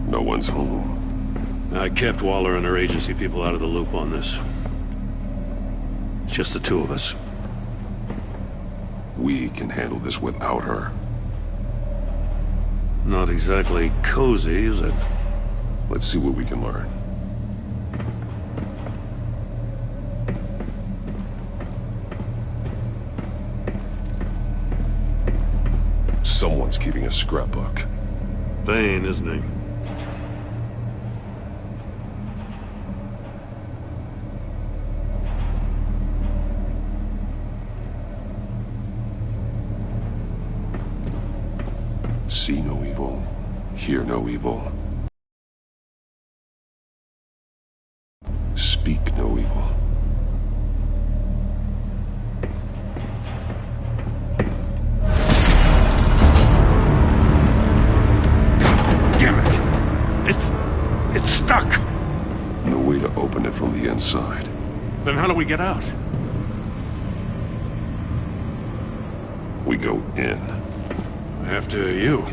No one's home. I kept Waller and her agency people out of the loop on this. It's just the two of us. We can handle this without her. Not exactly cozy, is it? Let's see what we can learn. Someone's keeping a scrapbook. Vain, isn't he? See no evil, hear no evil. Speak no evil. Damn it! It's stuck! No way to open it from the inside. Then how do we get out? We go in. After you.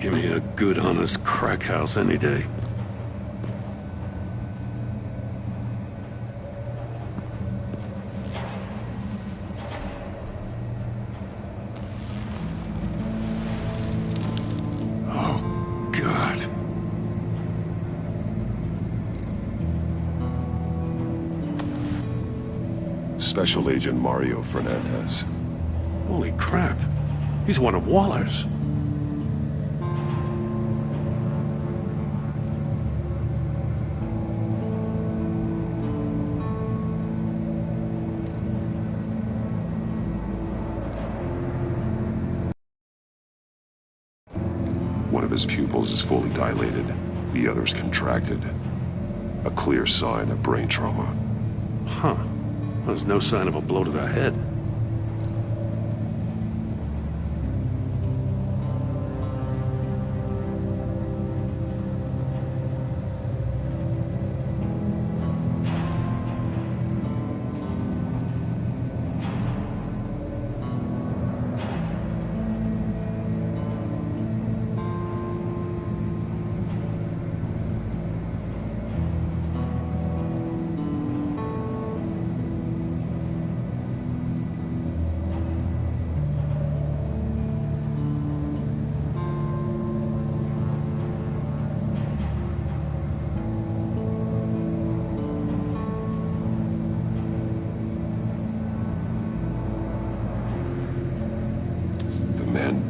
Give me a good, honest crack house any day. Oh, God. Special Agent Mario Fernandez. Holy crap. He's one of Waller's. One of his pupils is fully dilated, the other's contracted. A clear sign of brain trauma. Huh. There's no sign of a blow to the head.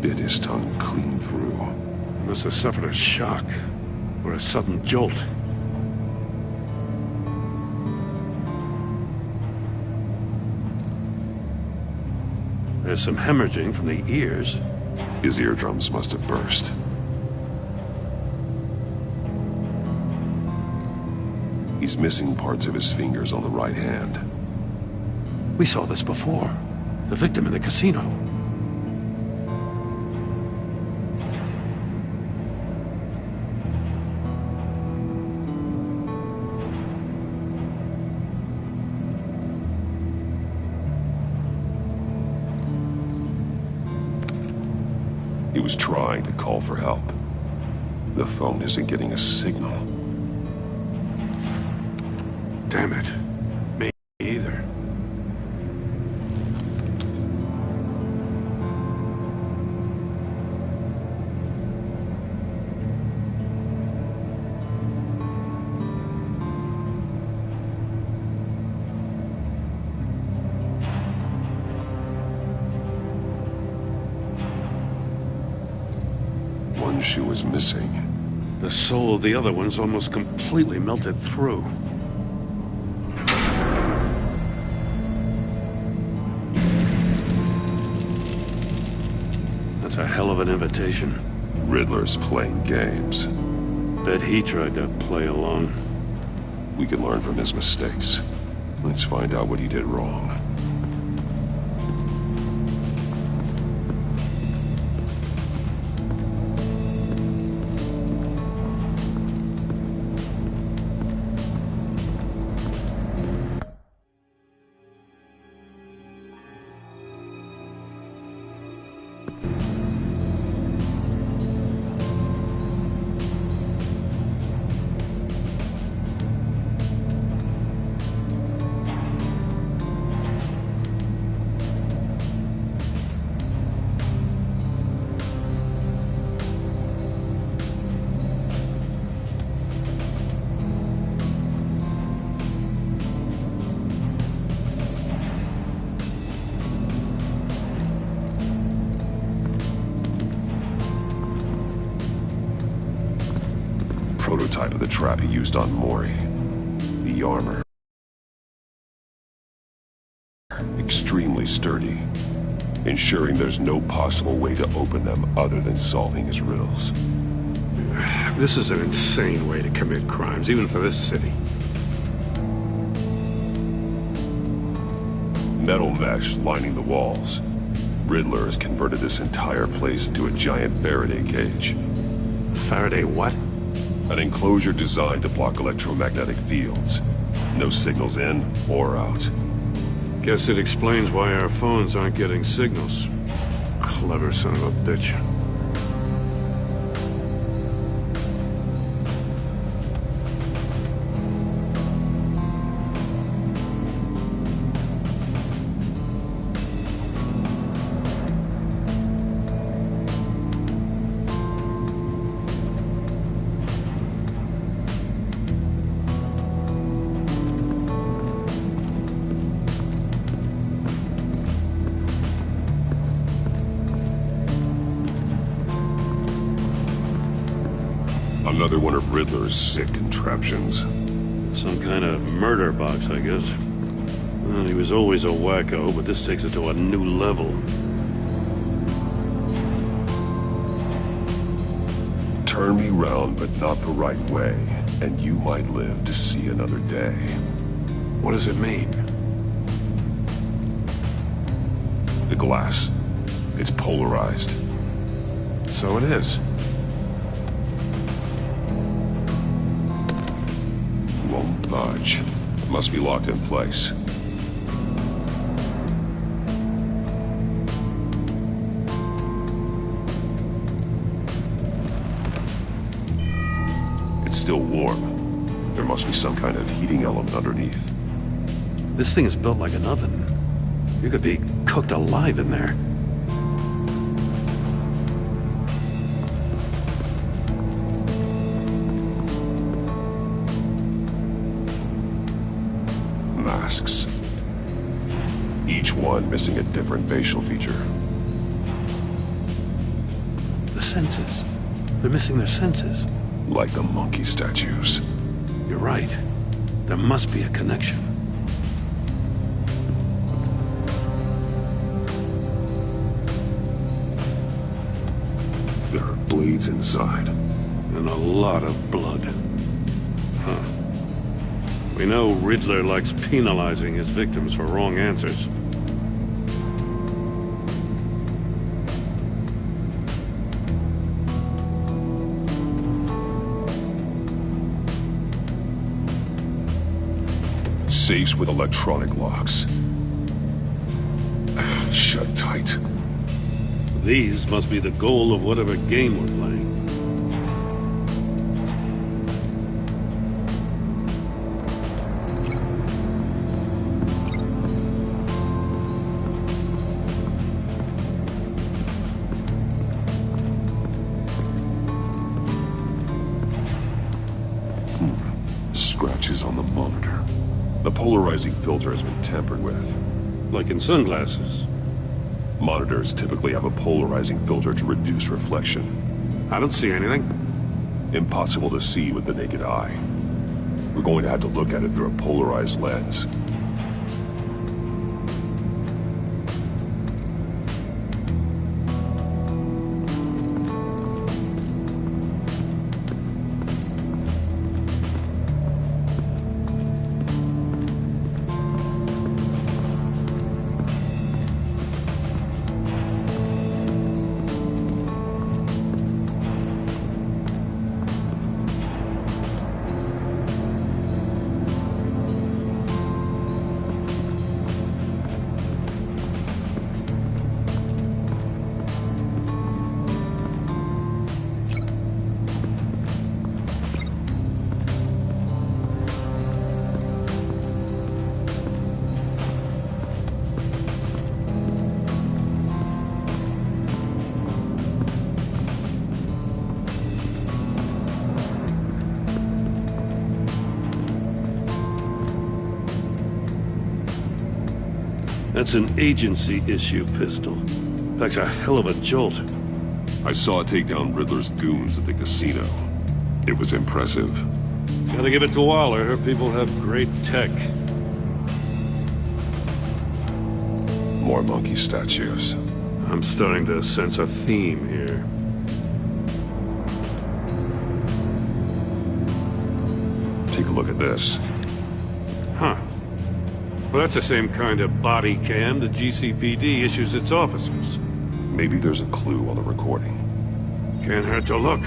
Bit his tongue clean through. He must have suffered a shock, or a sudden jolt. There's some hemorrhaging from the ears. His eardrums must have burst. He's missing parts of his fingers on the right hand. We saw this before. The victim in the casino. He was trying to call for help. The phone isn't getting a signal. Damn it. Me either. One shoe was missing. The sole of the other one's almost completely melted through. That's a hell of an invitation. Riddler's playing games. Bet he tried to play along. We can learn from his mistakes. Let's find out what he did wrong. Prototype of the trap he used on Mori. The armor. Extremely sturdy, ensuring there's no possible way to open them other than solving his riddles. This is an insane way to commit crimes, even for this city. Metal mesh lining the walls. Riddler has converted this entire place into a giant Faraday cage. Faraday what? An enclosure designed to block electromagnetic fields. No signals in or out. Guess it explains why our phones aren't getting signals. Clever son of a bitch. Another one of Riddler's sick contraptions. Some kind of murder box, I guess. Well, he was always a wacko, but this takes it to a new level. Turn me round, but not the right way, and you might live to see another day. What does it mean? The glass. It's polarized. So it is. Won't budge. Must be locked in place. It's still warm. There must be some kind of heating element underneath. This thing is built like an oven. You could be cooked alive in there. Masks. Each one missing a different facial feature. The senses. They're missing their senses. Like the monkey statues. You're right. There must be a connection. There are blades inside. And a lot of blood. Huh. We know Riddler likes penalizing his victims for wrong answers. Safes with electronic locks. Shut tight. These must be the goal of whatever game we're playing. Scratches on the monitor. The polarizing filter has been tampered with. Like in sunglasses. Monitors typically have a polarizing filter to reduce reflection. I don't see anything. Impossible to see with the naked eye. We're going to have to look at it through a polarized lens. That's an agency-issue pistol. Packs a hell of a jolt. I saw it take down Riddler's goons at the casino. It was impressive. Gotta give it to Waller. Her people have great tech. More monkey statues. I'm starting to sense a theme here. Take a look at this. Huh. Well, that's the same kind of body cam the GCPD issues its officers. Maybe there's a clue on the recording. Can't hurt to look.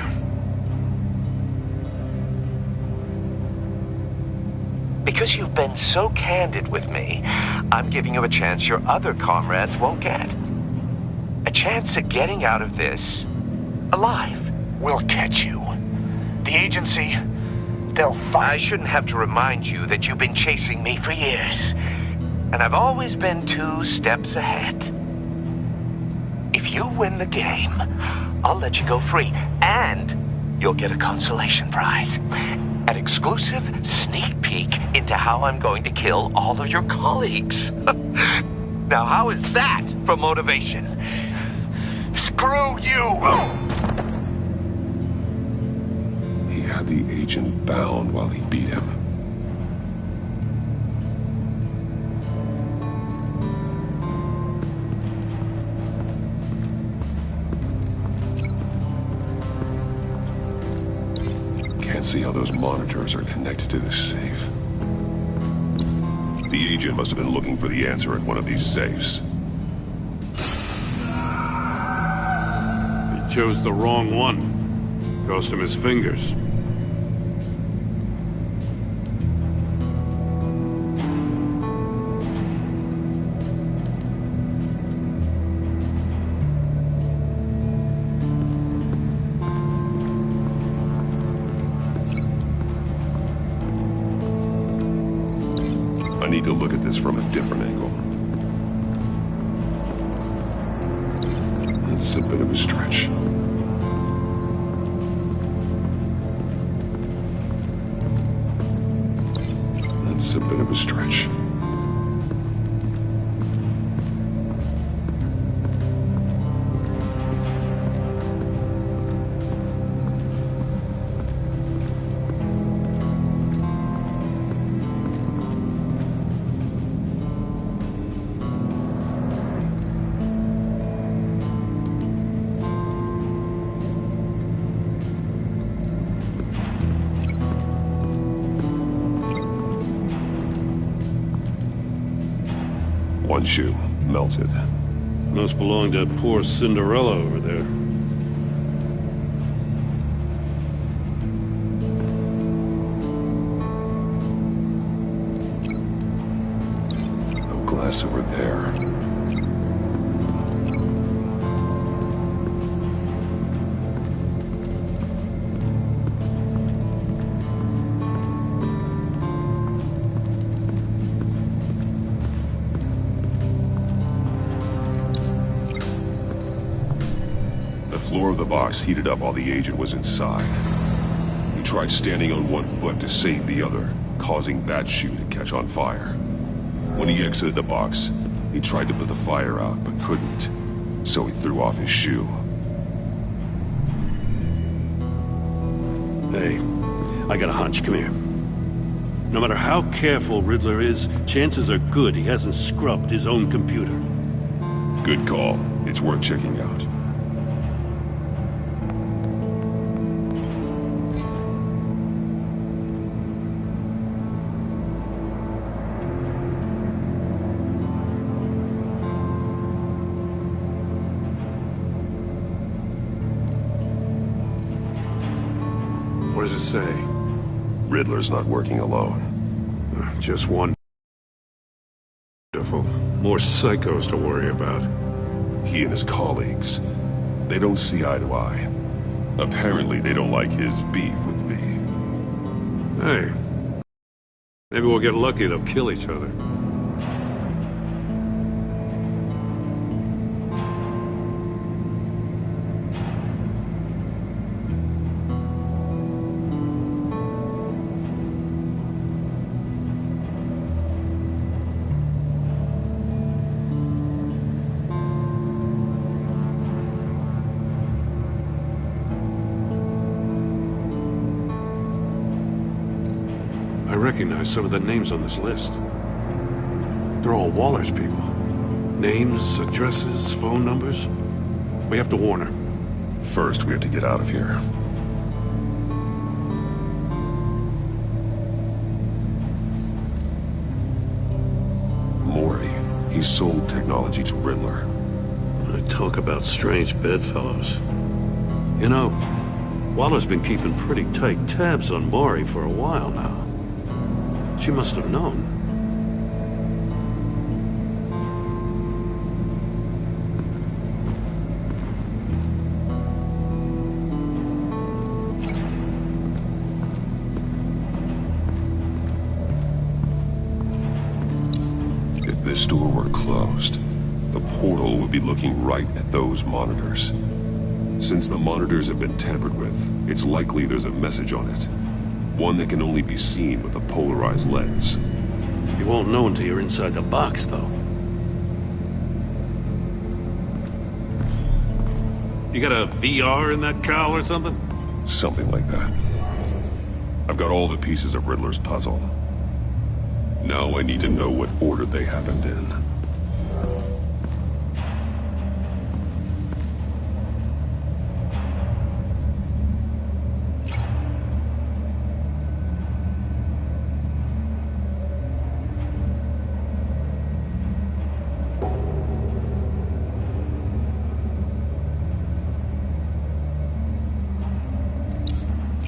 Because you've been so candid with me, I'm giving you a chance your other comrades won't get. A chance at getting out of this alive. We'll catch you. The agency, they'll find... I shouldn't have to remind you that you've been chasing me for years. And I've always been 2 steps ahead. If you win the game, I'll let you go free. And you'll get a consolation prize. An exclusive sneak peek into how I'm going to kill all of your colleagues. Now, how is that for motivation? Screw you! He had the agent bound while he beat him. Can't see how those monitors are connected to this safe. The agent must have been looking for the answer at one of these safes. He chose the wrong one. Cost him his fingers. I need to look at this from a different angle. That's a bit of a stretch. That's a bit of a stretch. One shoe, melted. Must belong to poor Cinderella over there. No glass over there. The floor of the box heated up while the agent was inside. He tried standing on one foot to save the other, causing that shoe to catch on fire. When he exited the box, he tried to put the fire out, but couldn't, so he threw off his shoe. Hey, I got a hunch. Come here. No matter how careful Riddler is, chances are good he hasn't scrubbed his own computer. Good call. It's worth checking out. What does it say? Riddler's not working alone. Just one. Wonderful. More psychos to worry about. He and his colleagues, they don't see eye to eye. Apparently, they don't like his beef with me. Hey, maybe we'll get lucky they'll kill each other. I recognize some of the names on this list. They're all Waller's people. Names, addresses, phone numbers. We have to warn her. First, we have to get out of here. Maury, he sold technology to Riddler. I talk about strange bedfellows. You know, Waller's been keeping pretty tight tabs on Maury for a while now. She must have known. If this door were closed, the portal would be looking right at those monitors. Since the monitors have been tampered with, it's likely there's a message on it. One that can only be seen with a polarized lens. You won't know until you're inside the box, though. You got a VR in that cowl or something? Something like that. I've got all the pieces of Riddler's puzzle. Now I need to know what order they happened in.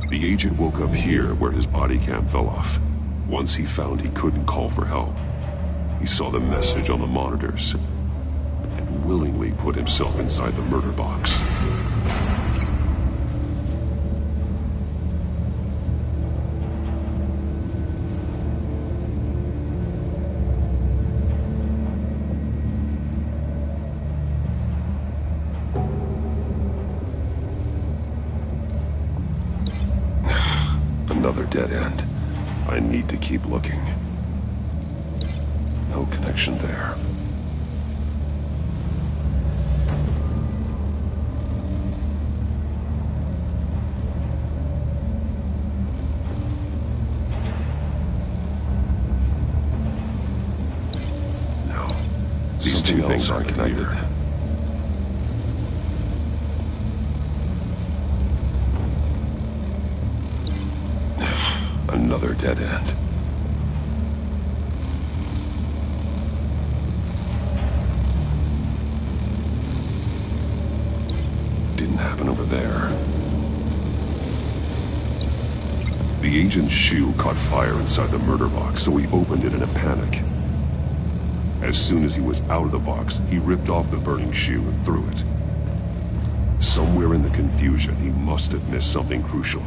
The agent woke up here where his body cam fell off. Once he found he couldn't call for help, he saw the message on the monitors and willingly put himself inside the murder box. Another dead end. I need to keep looking. No connection there. No. These two things aren't connected. Another dead end. Didn't happen over there. The agent's shoe caught fire inside the murder box, so he opened it in a panic. As soon as he was out of the box, he ripped off the burning shoe and threw it. Somewhere in the confusion, he must have missed something crucial.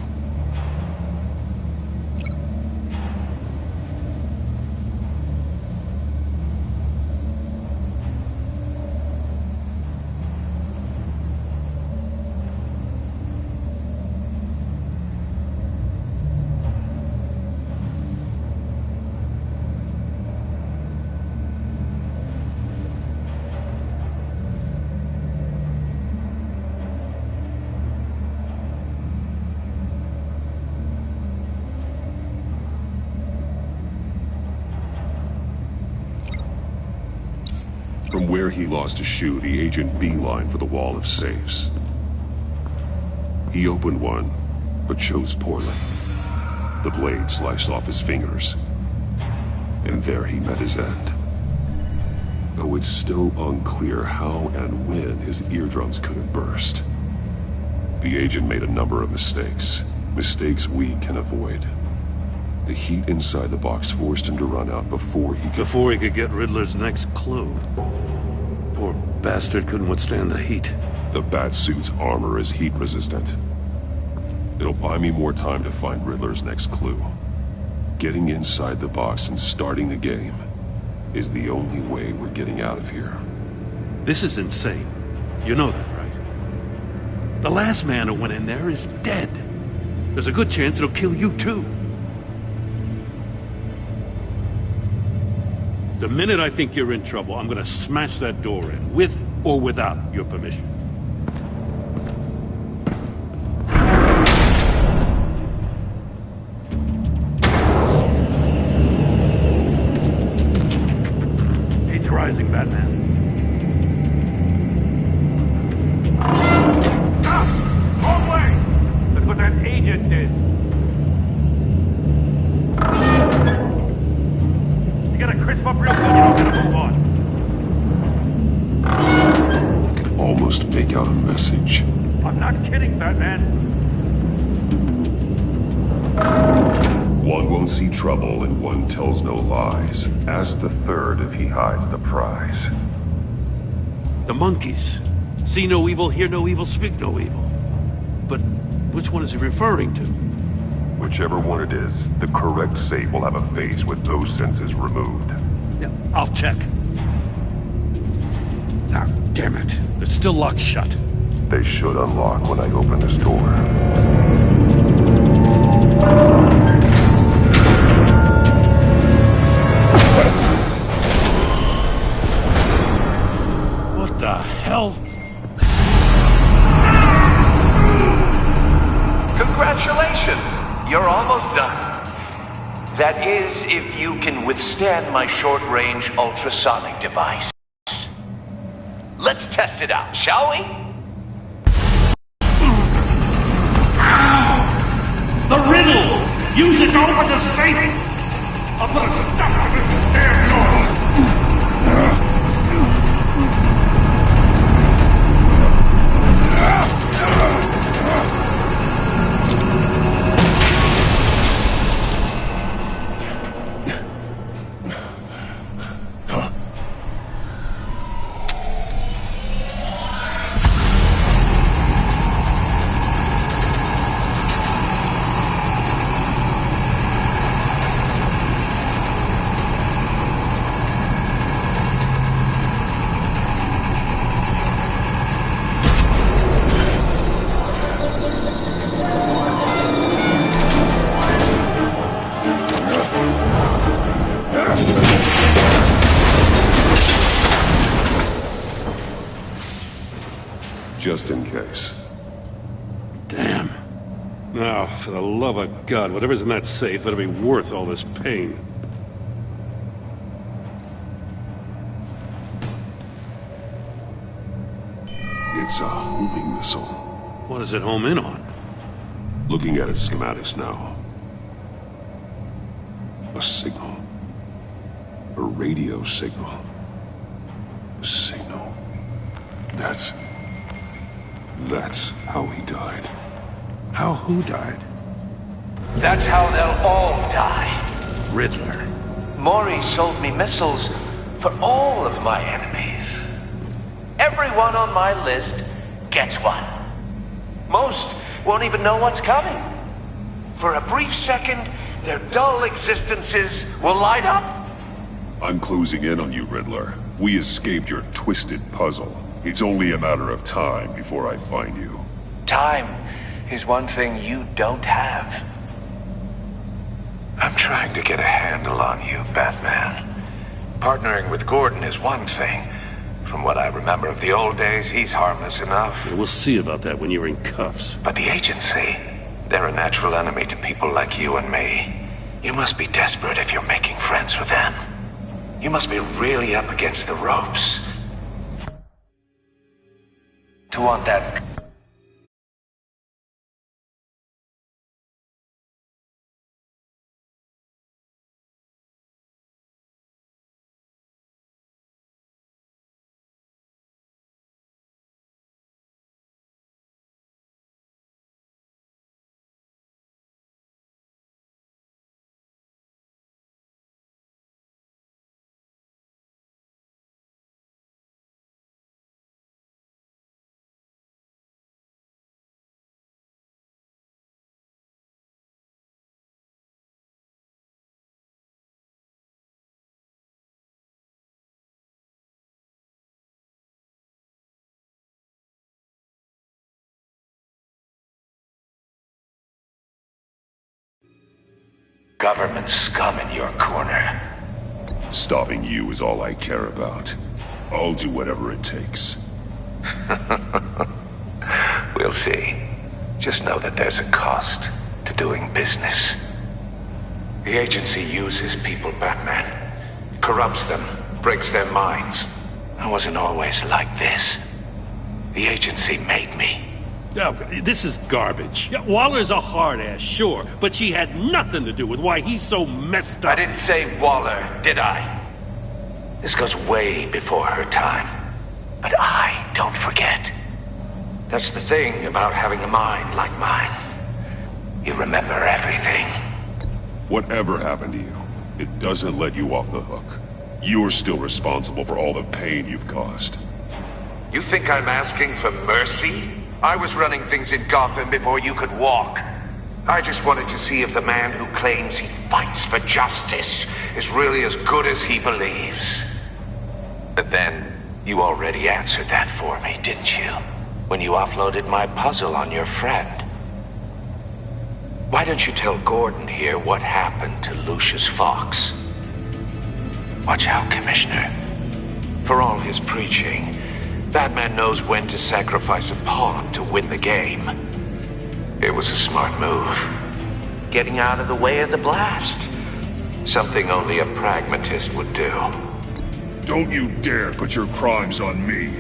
From where he lost his shoe, the agent beelined for the wall of safes. He opened one, but chose poorly. The blade sliced off his fingers. And there he met his end. Though it's still unclear how and when his eardrums could have burst. The agent made a number of mistakes. Mistakes we can avoid. The heat inside the box forced him to run out before he could get Riddler's next clue. Poor bastard couldn't withstand the heat. The Batsuit's armor is heat resistant. It'll buy me more time to find Riddler's next clue. Getting inside the box and starting the game is the only way we're getting out of here. This is insane. You know that, right? The last man who went in there is dead. There's a good chance it'll kill you too. The minute I think you're in trouble, I'm gonna smash that door in, with or without your permission. Heat's rising, Batman. Wrong way! That's what that agent did. You gotta crisp up real good, you don't gotta move on. I can almost make out a message. I'm not kidding, Batman. One won't see trouble and one tells no lies. Ask the third if he hides the prize. The monkeys. See no evil, hear no evil, speak no evil. But which one is he referring to? Whichever one it is, the correct safe will have a face with those senses removed. Yeah, I'll check. Ah, damn it. They're still locked shut. They should unlock when I open this door. What the hell? Congratulations! You're almost done. That is, if you can withstand my short-range ultrasonic device. Let's test it out, shall we? The riddle! Use it to open the safe! I'll put a stop to this damn noise! Just in case. Damn. Now, for the love of God, whatever's in that safe better be worth all this pain. It's a homing missile. What does it home in on? Looking at its schematics now. A signal. A radio signal. A signal. That's how he died. How who died? That's how they'll all die. Riddler. Maury sold me missiles for all of my enemies. Everyone on my list gets one. Most won't even know what's coming. For a brief second, their dull existences will light up. I'm closing in on you, Riddler. We escaped your twisted puzzle. It's only a matter of time before I find you. Time is one thing you don't have. I'm trying to get a handle on you, Batman. Partnering with Gordon is one thing. From what I remember of the old days, he's harmless enough. Yeah, we'll see about that when you're in cuffs. But the agency, they're a natural enemy to people like you and me. You must be desperate if you're making friends with them. You must be really up against the ropes to want that. Government scum in your corner. Stopping you is all I care about. I'll do whatever it takes. We'll see. Just know that there's a cost to doing business. The agency uses people, Batman. Corrupts them, breaks their minds. I wasn't always like this. The agency made me. Oh, this is garbage. Yeah, Waller's a hard-ass, sure, but she had nothing to do with why he's so messed up. I didn't say Waller, did I? This goes way before her time. But I don't forget. That's the thing about having a mind like mine. You remember everything. Whatever happened to you, it doesn't let you off the hook. You're still responsible for all the pain you've caused. You think I'm asking for mercy? I was running things in Gotham before you could walk. I just wanted to see if the man who claims he fights for justice is really as good as he believes. But then, you already answered that for me, didn't you? When you offloaded my puzzle on your friend. Why don't you tell Gordon here what happened to Lucius Fox? Watch out, Commissioner. For all his preaching, Batman knows when to sacrifice a pawn to win the game. It was a smart move. Getting out of the way of the blast. Something only a pragmatist would do. Don't you dare put your crimes on me.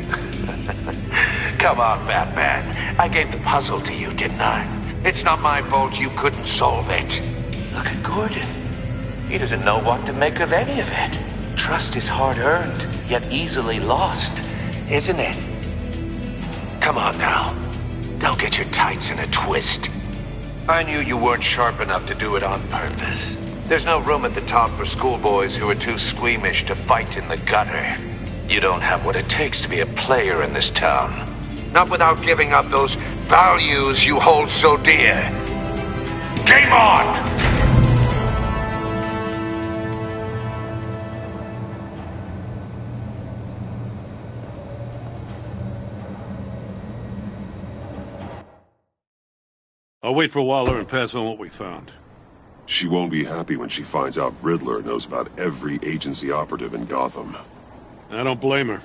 Come on, Batman. I gave the puzzle to you, didn't I? It's not my fault you couldn't solve it. Look at Gordon. He doesn't know what to make of any of it. Trust is hard-earned, yet easily lost, isn't it? Come on now. Don't get your tights in a twist. I knew you weren't sharp enough to do it on purpose. There's no room at the top for schoolboys who are too squeamish to fight in the gutter. You don't have what it takes to be a player in this town. Not without giving up those values you hold so dear. Game on! I'll wait for Waller and pass on what we found. She won't be happy when she finds out Riddler knows about every agency operative in Gotham. I don't blame her.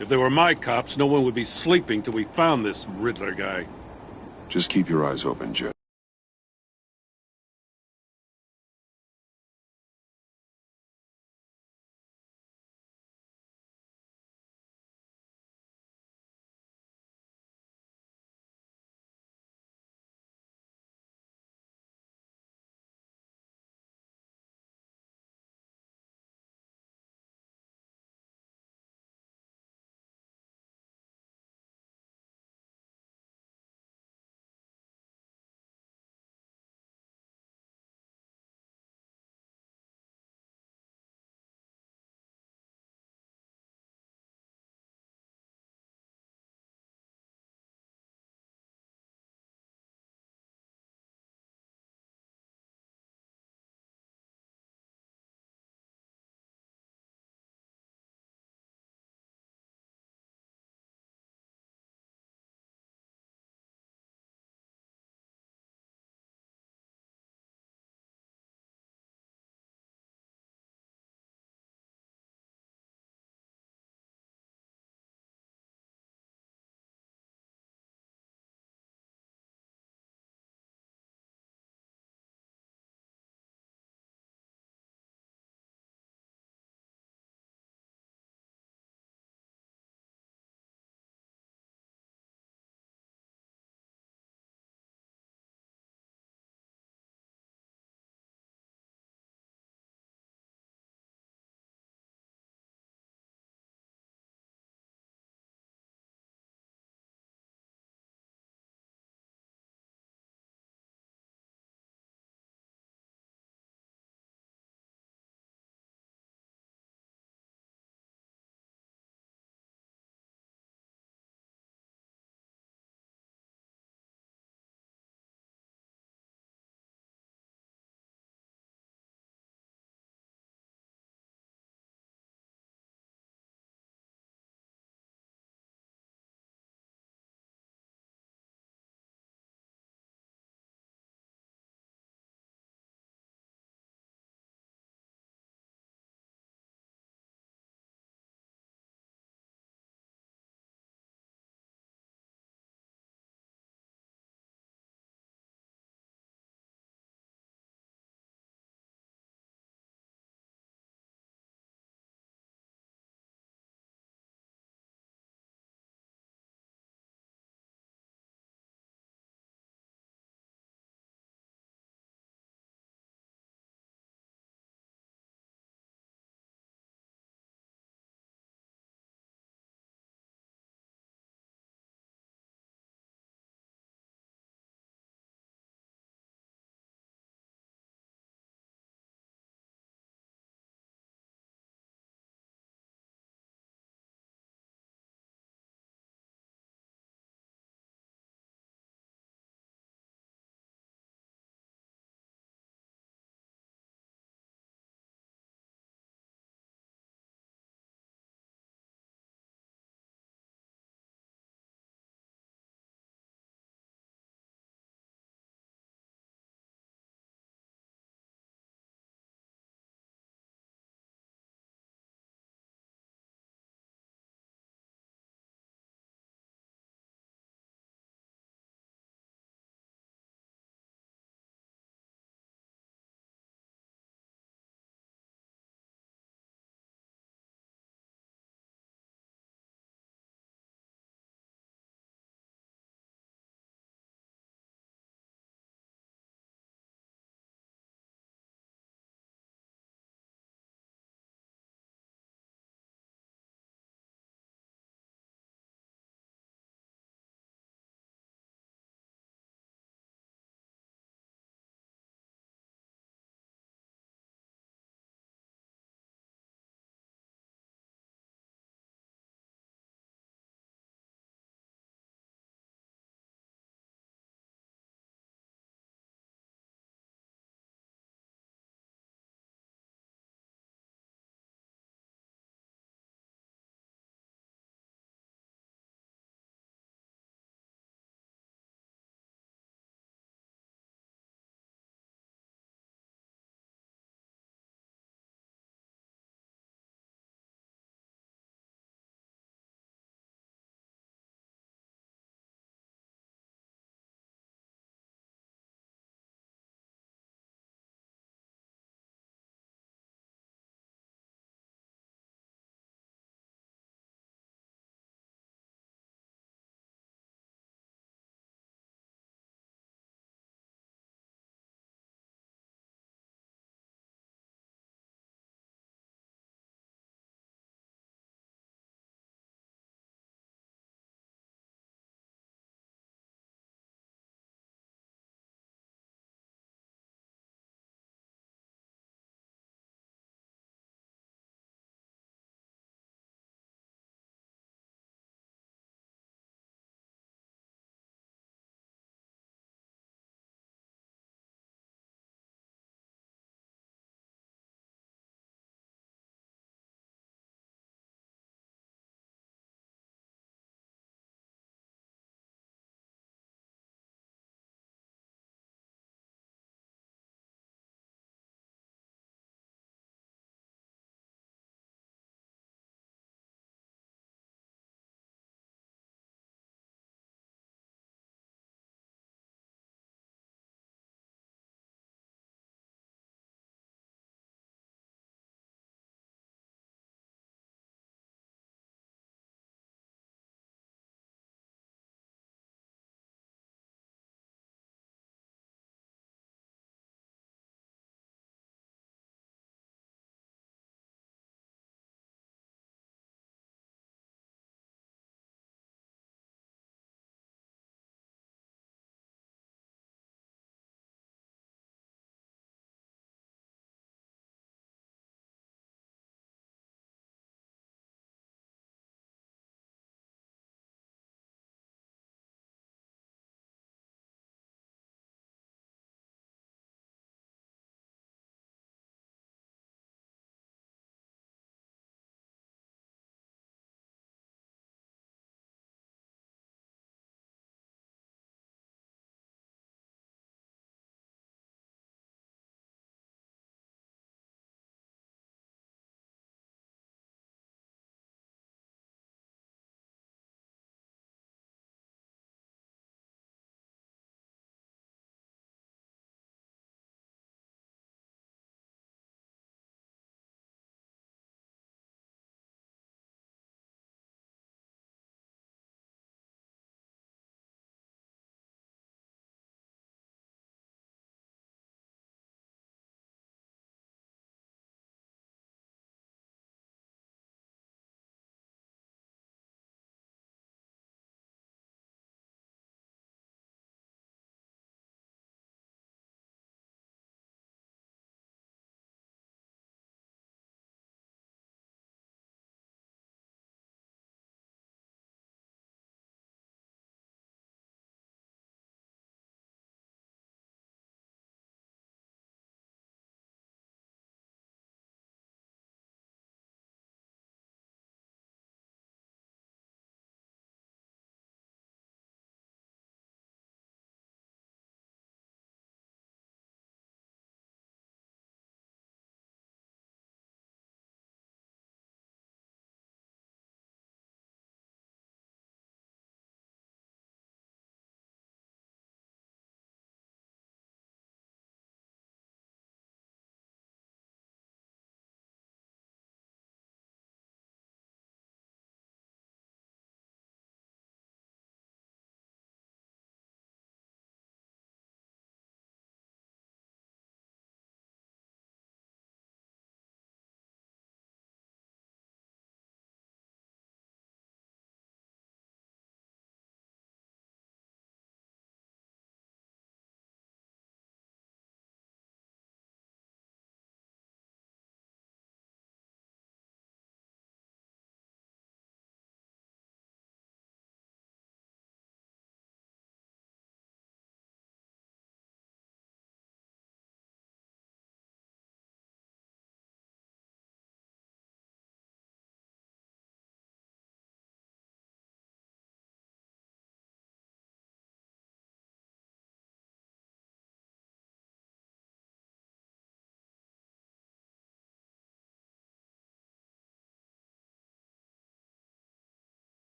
If they were my cops, no one would be sleeping till we found this Riddler guy. Just keep your eyes open, Jet.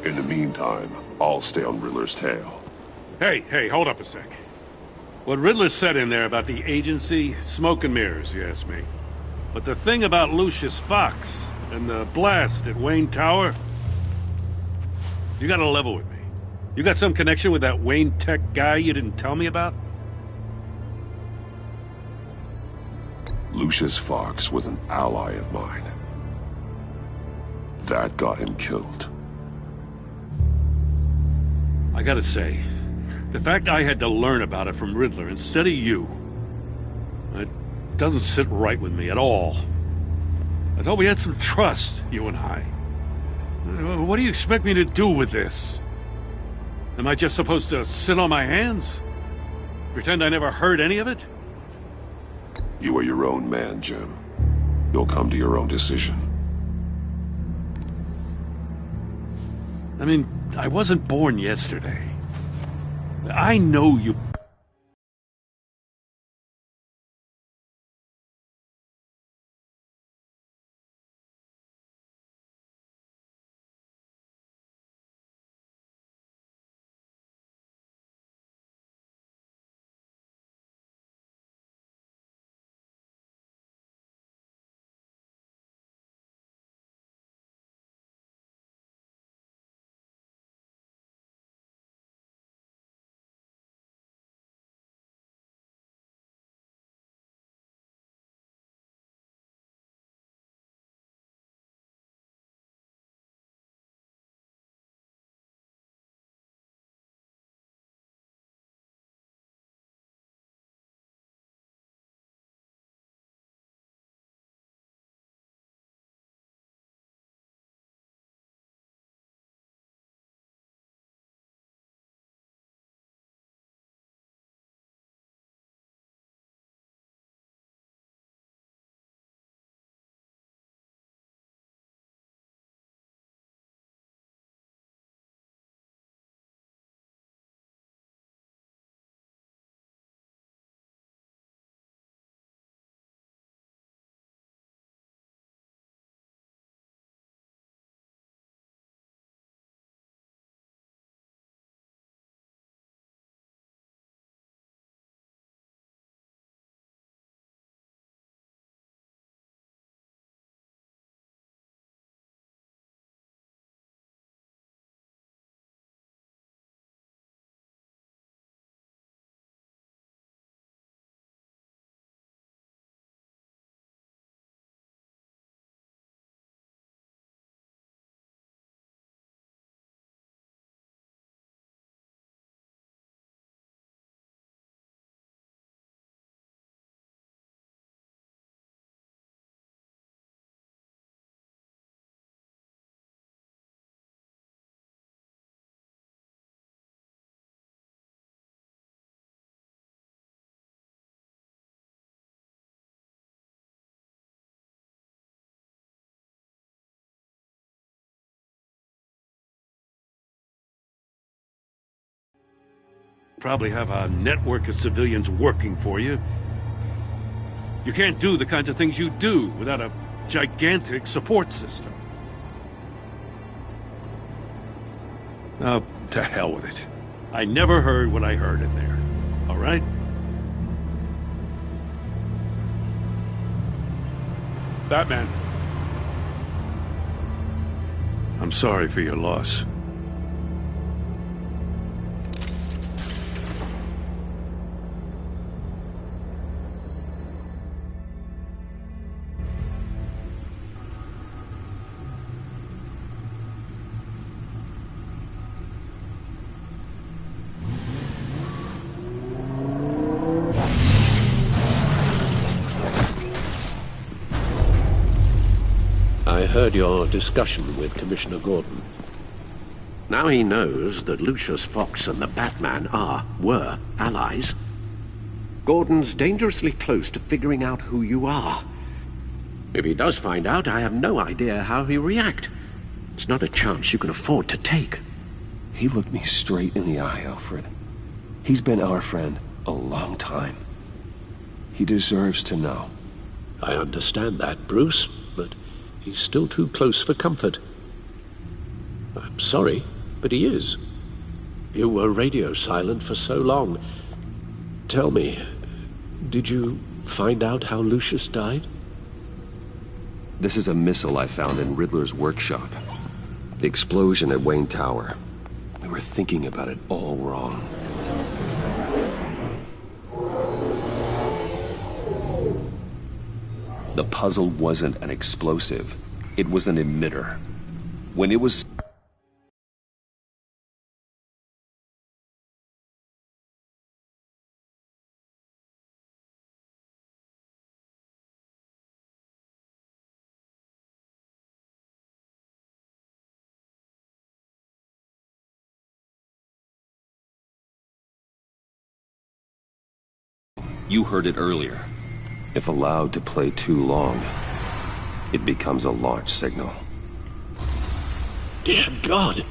In the meantime, I'll stay on Riddler's tail. Hey, hold up a sec. What Riddler said in there about the agency, smoke and mirrors, you ask me. But the thing about Lucius Fox and the blast at Wayne Tower, you gotta level with me. You got some connection with that Wayne Tech guy you didn't tell me about? Lucius Fox was an ally of mine. That got him killed. I gotta say, the fact I had to learn about it from Riddler instead of you, it doesn't sit right with me at all. I thought we had some trust, you and I. What do you expect me to do with this? Am I just supposed to sit on my hands? Pretend I never heard any of it? You are your own man, Jim. You'll come to your own decision. I mean, I wasn't born yesterday. I know you... Probably have a network of civilians working for you. You can't do the kinds of things you do without a gigantic support system. Oh, to hell with it. I never heard what I heard in there. All right? Batman. I'm sorry for your loss. I heard your discussion with Commissioner Gordon. Now he knows that Lucius Fox and the Batman were allies. Gordon's dangerously close to figuring out who you are. If he does find out, I have no idea how he'll react. It's not a chance you can afford to take. He looked me straight in the eye, Alfred. He's been our friend a long time. He deserves to know. I understand that, Bruce, but he's still too close for comfort. I'm sorry, but he is. You were radio silent for so long. Tell me, did you find out how Lucius died? This is a missile I found in Riddler's workshop. The explosion at Wayne Tower. We were thinking about it all wrong. The puzzle wasn't an explosive. It was an emitter. When it was... You heard it earlier. If allowed to play too long, it becomes a launch signal. Dear God!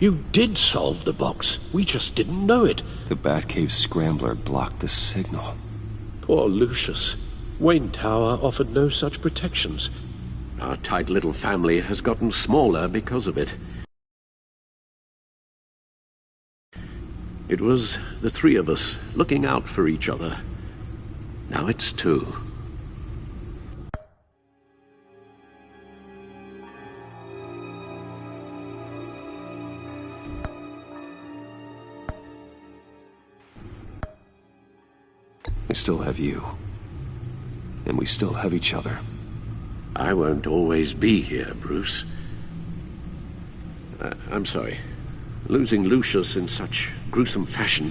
You did solve the box. We just didn't know it. The Batcave scrambler blocked the signal. Poor Lucius. Wayne Tower offered no such protections. Our tight little family has gotten smaller because of it. It was the three of us looking out for each other. Now it's two. I still have you. And we still have each other. I won't always be here, Bruce. I'm sorry. Losing Lucius in such gruesome fashion,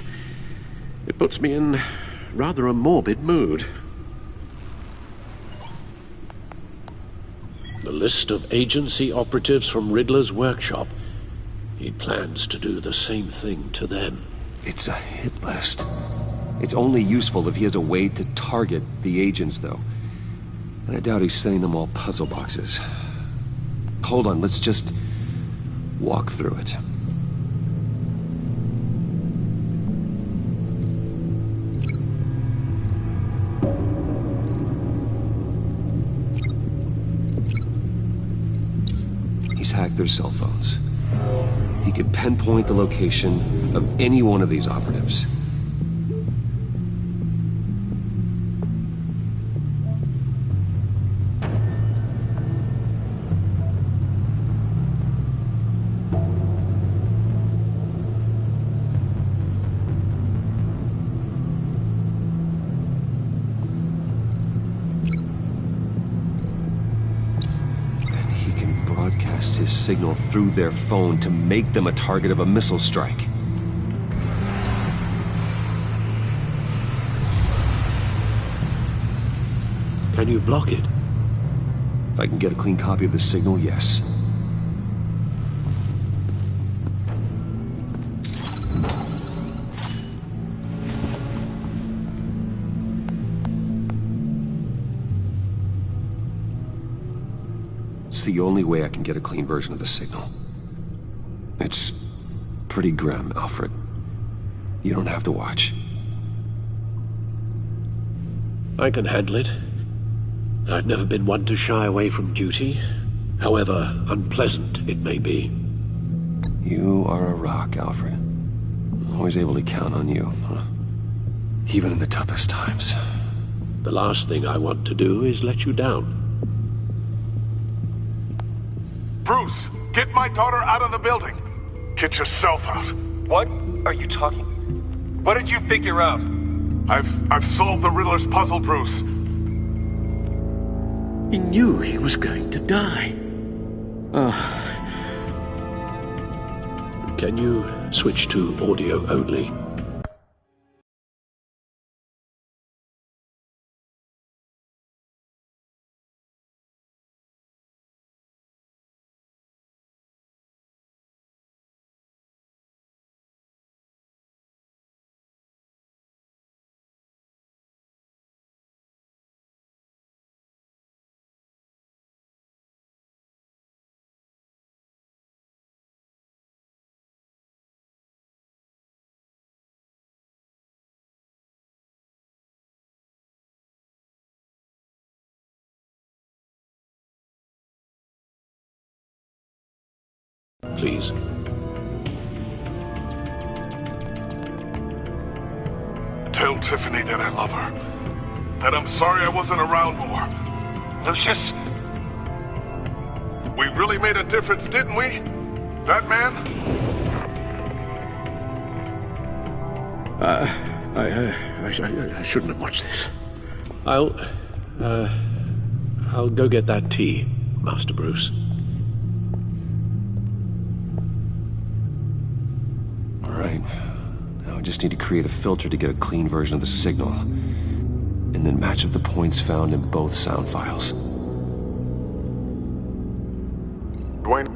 it puts me in rather a morbid mood. The list of agency operatives from Riddler's workshop. He plans to do the same thing to them. It's a hit list. It's only useful if he has a way to target the agents, though. And I doubt he's sending them all puzzle boxes. Hold on, let's just walk through it. He's hacked their cell phones. He could pinpoint the location of any one of these operatives. His signal through their phone to make them a target of a missile strike. Can you block it? If I can get a clean copy of the signal, yes. It's the only way I can get a clean version of the signal. It's pretty grim, Alfred. You don't have to watch. I can handle it. I've never been one to shy away from duty, however unpleasant it may be. You are a rock, Alfred. Always able to count on you, huh? Even in the toughest times. The last thing I want to do is let you down. Bruce, get my daughter out of the building. Get yourself out. What are you talking? What did you figure out? I've solved the Riddler's puzzle, Bruce. He knew he was going to die. Can you switch to audio only? please. Tell Tiffany that I love her. That I'm sorry I wasn't around more. Lucius? We really made a difference, didn't we? Batman? I shouldn't have watched this. I'll go get that tea, Master Bruce. All right. Now I just need to create a filter to get a clean version of the signal, and then match up the points found in both sound files. Dwayne?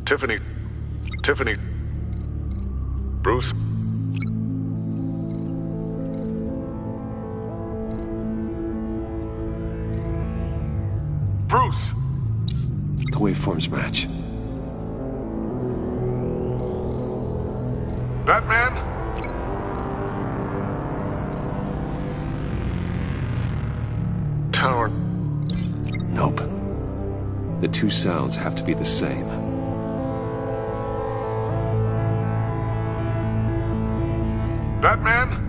Tiffany? Bruce? Bruce! The waveforms match. Batman? Tower. Nope. The two sounds have to be the same. Batman?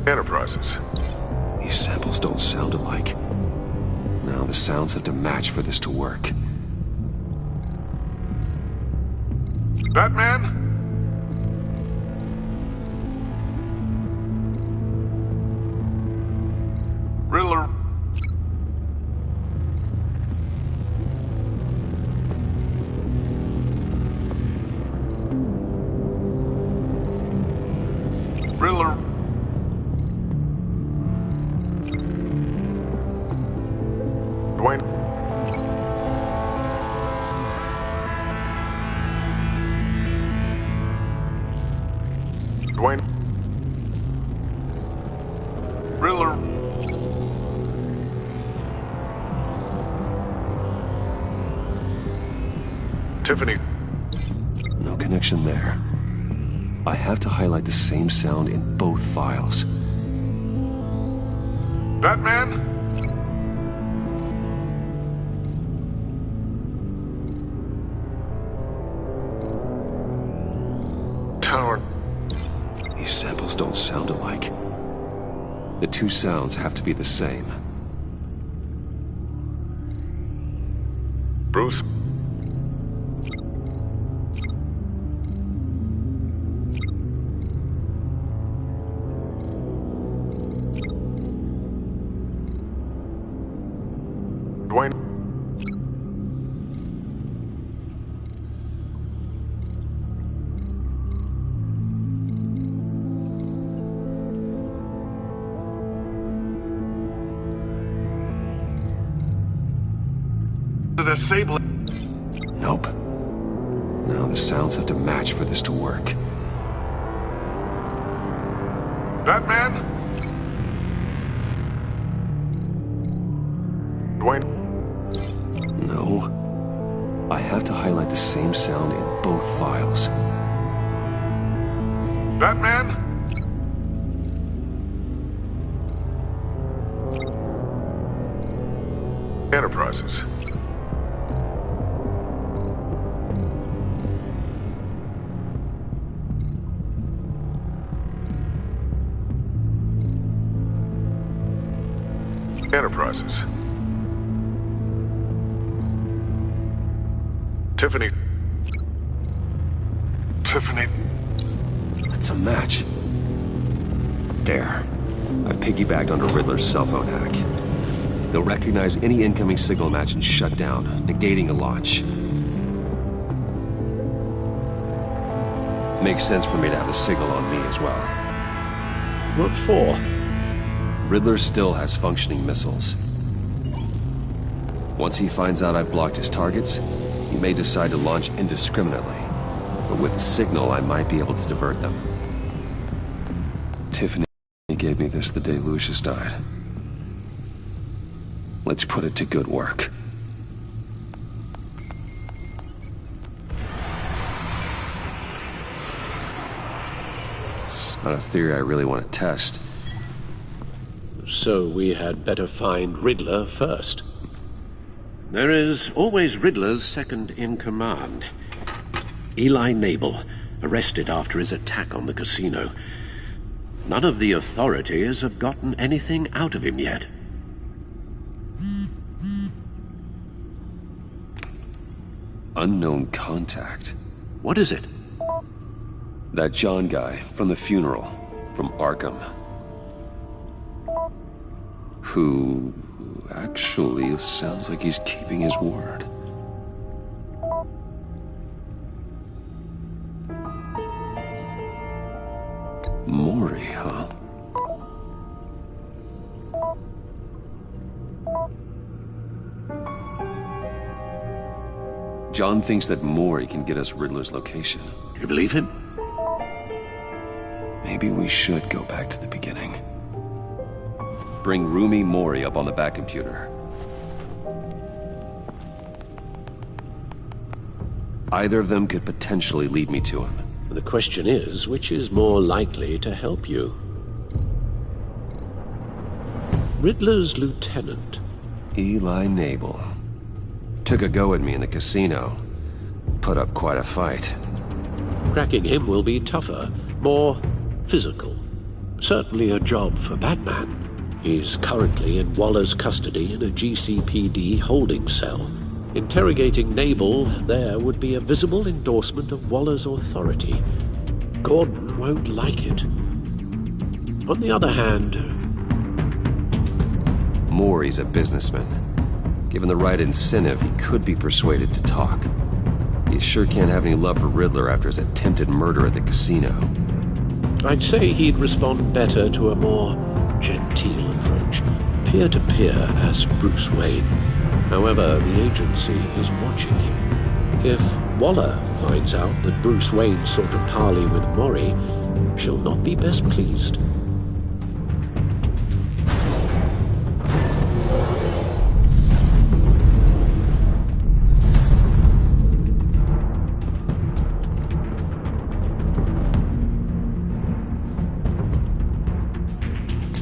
Enterprises. These samples don't sound alike. Now the sounds have to match for this to work. Batman? Riddler. Riddler. Dwayne. Dwayne. Riddler. Tiffany. No connection there. I have to highlight the same sound in both files. Batman? Tower. These samples don't sound alike. The two sounds have to be the same. Bruce? Dwayne? The Sable. Nope. Now the sounds have to match for this to work. Batman? Dwayne? No. I have to highlight the same sound in both files. Batman? Enterprises. Enterprises. Tiffany. That's a match. There. I've piggybacked onto Riddler's cell phone hack. They'll recognize any incoming signal match and shut down, negating a launch. Makes sense for me to have the signal on me as well. What for? Riddler still has functioning missiles. Once he finds out I've blocked his targets, he may decide to launch indiscriminately. But with the signal, I might be able to divert them. Tiffany gave me this the day Lucius died. Let's put it to good work. It's Not a theory I really want to test. So we had better find Riddler first. There is always Riddler's second in command. Eli Nabel, arrested after his attack on the casino. None of the authorities have gotten anything out of him yet. Unknown contact. What is it? That John guy from the funeral, from Arkham. Who actually sounds like he's keeping his word. Maury, huh? John thinks that Maury can get us Riddler's location. You believe him? Maybe we should go back to the beginning. Bring Rumi Mori up on the back computer. Either of them could potentially lead me to him. The question is, which is more likely to help you? Riddler's lieutenant. Eli Nabel. Took a go at me in the casino. Put up quite a fight. Cracking him will be tougher, more physical. Certainly a job for Batman. He's currently in Waller's custody in a GCPD holding cell. Interrogating Nabel there would be a visible endorsement of Waller's authority. Gordon won't like it. On the other hand... Maury's a businessman. Given the right incentive, he could be persuaded to talk. He sure can't have any love for Riddler after his attempted murder at the casino. I'd say he'd respond better to a more genteel approach, peer-to-peer as Bruce Wayne. However, the agency is watching him. If Waller finds out that Bruce Wayne sought a parley with Mori, she'll not be best pleased.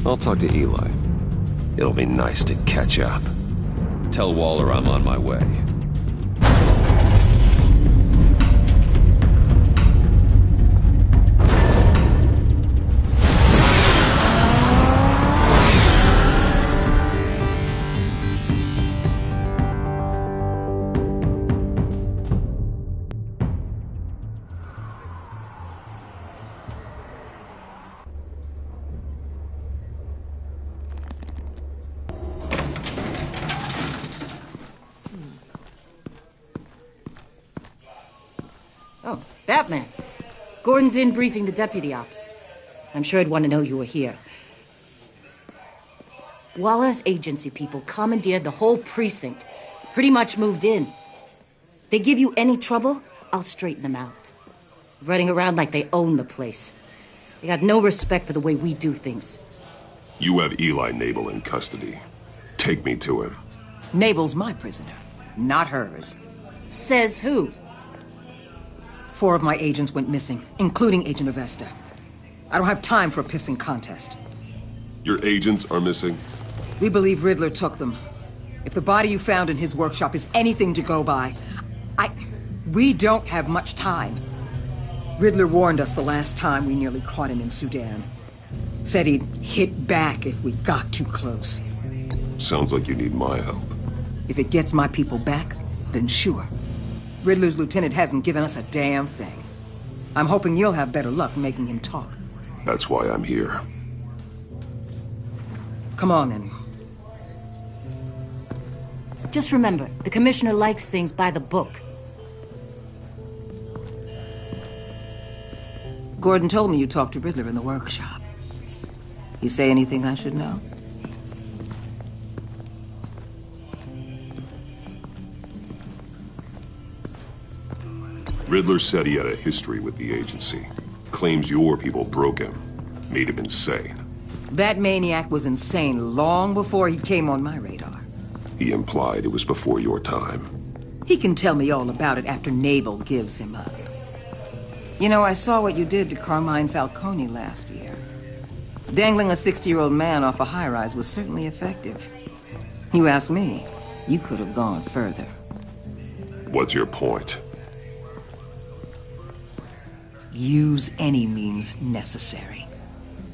I'll talk to Eli. It'll be nice to catch up. Tell Waller I'm on my way. Oh, Batman. Gordon's in briefing the deputy ops. I'm sure I'd want to know you were here. Waller's agency people commandeered the whole precinct. Pretty much moved in. They give you any trouble, I'll straighten them out. Running around like they own the place. They got no respect for the way we do things. You have Eli Nabel in custody. Take me to him. Nabel's my prisoner, not hers. Says who? 4 of my agents went missing, including Agent Avesta. I don't have time for a pissing contest. Your agents are missing? We believe Riddler took them. If the body you found in his workshop is anything to go by, we don't have much time. Riddler warned us the last time we nearly caught him in Sudan. Said he'd hit back if we got too close. Sounds like you need my help. If it gets my people back, then sure. Riddler's lieutenant hasn't given us a damn thing. I'm hoping you'll have better luck making him talk. That's why I'm here. Come on, then. Just remember, the commissioner likes things by the book. Gordon told me you talked to Riddler in the workshop. You say anything I should know? Riddler said he had a history with the agency. Claims your people broke him. Made him insane. That maniac was insane long before he came on my radar. He implied it was before your time. He can tell me all about it after Nabel gives him up. You know, I saw what you did to Carmine Falcone last year. Dangling a 60-year-old man off a high-rise was certainly effective. You ask me, you could have gone further. What's your point? Use any means necessary.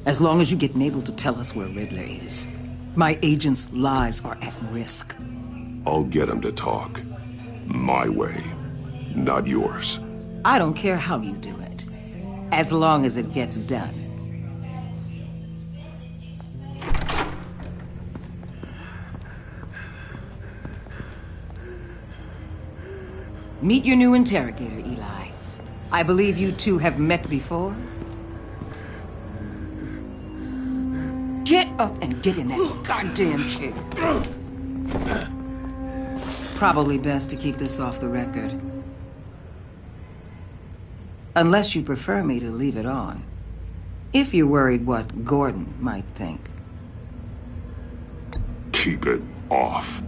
As long as you get able to tell us where Riddler is. My agents' lives are at risk. I'll get him to talk. My way, not yours. I don't care how you do it, as long as it gets done. Meet your new interrogator, Eli. I believe you two have met before? Get up and get in that goddamn chair. Probably best to keep this off the record. Unless you prefer me to leave it on. If you're worried what Gordon might think. Keep it off.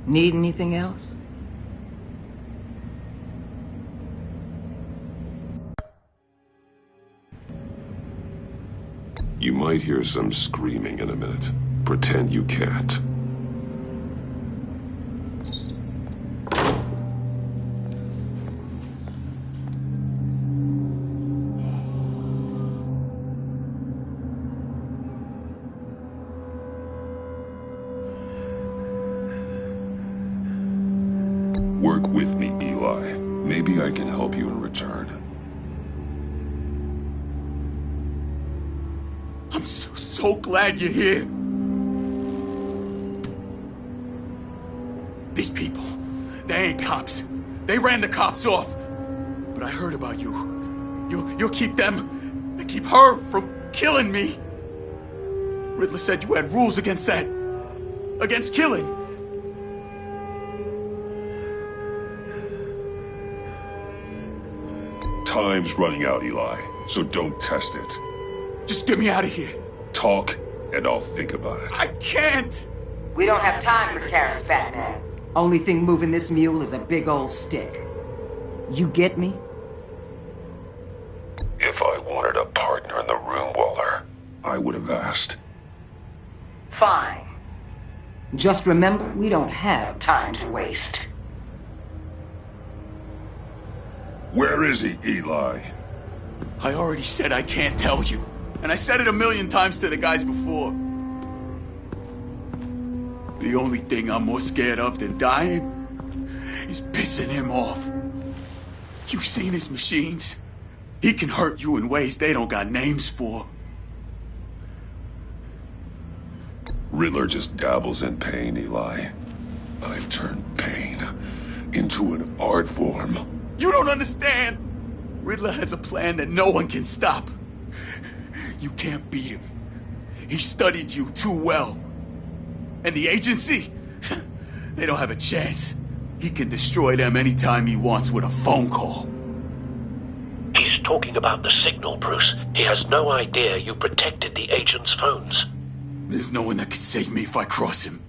Need anything else? You might hear some screaming in a minute. Pretend you can't. Work with me, Eli. Maybe I can help you in return. I'm so glad you're here. These people, they ain't cops. They ran the cops off. But I heard about you. You'll keep them, keep her from killing me. Riddler said you had rules against that. Against killing. Time's running out, Eli, so don't test it. Just get me out of here. Talk, and I'll think about it. I can't! We don't have time for carrots, Batman. Only thing moving this mule is a big old stick. You get me? If I wanted a partner in the room, Waller, I would have asked. Fine. Just remember, we don't have time to waste. Where is he, Eli? I already said I can't tell you. And I said it 1,000,000 times to the guys before. The only thing I'm more scared of than dying is pissing him off. You've seen his machines. He can hurt you in ways they don't got names for. Riddler just dabbles in pain, Eli. I've turned pain into an art form. You don't understand! Riddler has a plan that no one can stop. You can't beat him. He studied you too well. And the agency? They don't have a chance. He can destroy them anytime he wants with a phone call. He's talking about the signal, Bruce. He has no idea you protected the agent's phones. There's no one that can save me if I cross him.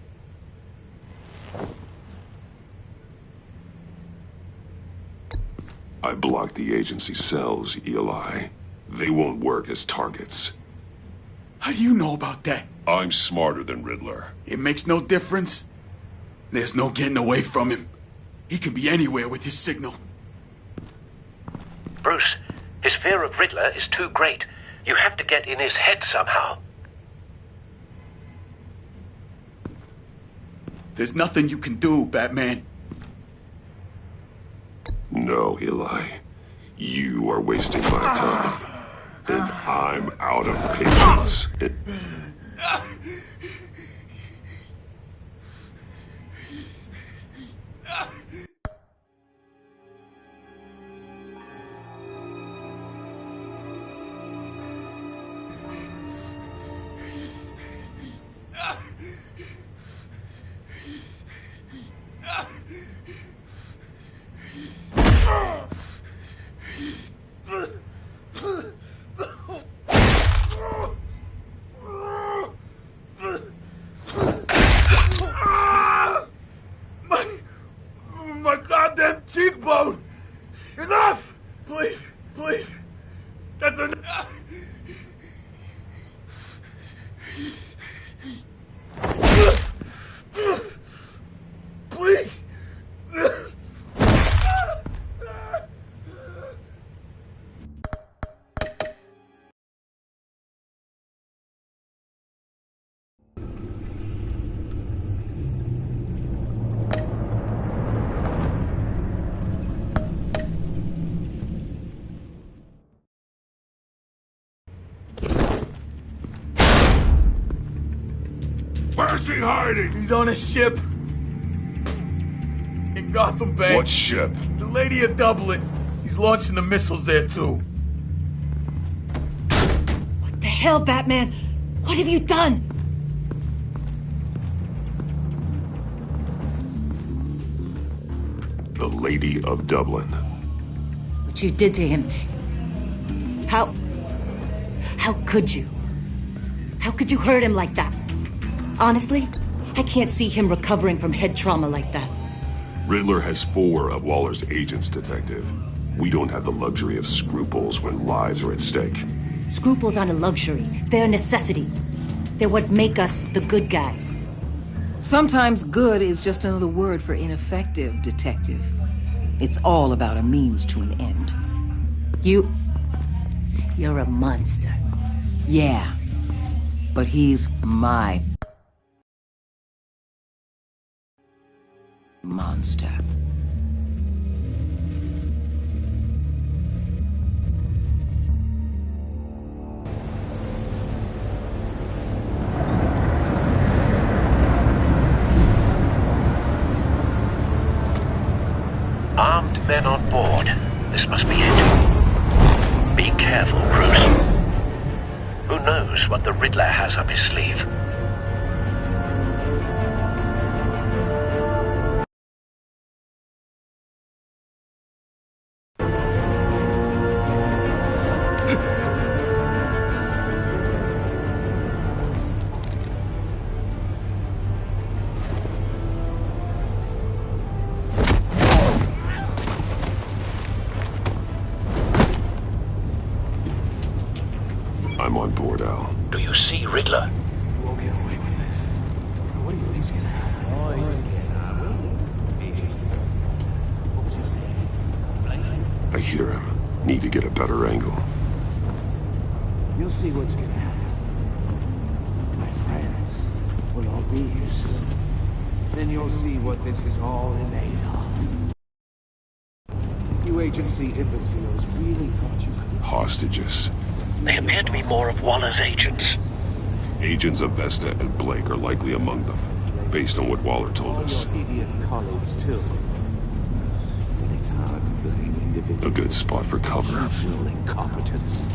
I blocked the agency cells, Eli. They won't work as targets. How do you know about that? I'm smarter than Riddler. It makes no difference. There's no getting away from him. He can be anywhere with his signal. Bruce, his fear of Riddler is too great. You have to get in his head somehow. There's nothing you can do, Batman. No, Eli. You are wasting my time. And I'm out of patience. Where's he hiding? He's on a ship. In Gotham Bay. What ship? The Lady of Dublin. He's launching the missiles there, too. What the hell, Batman? What have you done? The Lady of Dublin. What you did to him. How could you? How could you hurt him like that? Honestly, I can't see him recovering from head trauma like that. Riddler has 4 of Waller's agents, Detective. We don't have the luxury of scruples when lives are at stake. Scruples aren't a luxury. They're a necessity. They're what make us the good guys. Sometimes good is just another word for ineffective, Detective. It's all about a means to an end. You're a monster. Yeah, but he's my monster. Armed men on board. This must be it. Be careful, Bruce. Who knows what the Riddler has up his sleeve? I'm on board, Al. Do you see Riddler? You won't get away with this. What do you think's gonna happen? Oh, he's What's his name? I hear him. Need to get a better angle. You'll see what's gonna happen. My friends will all be here soon. Then you'll see what this is all in aid of. You agency imbeciles really thought you could... Hostages. They appear to be more of Waller's agents. Agents of Vesta and Blake are likely among them, based on what Waller told us. Your idiot colleagues, too. And it's hard to blame individuals. A good spot for cover. Institutional incompetence.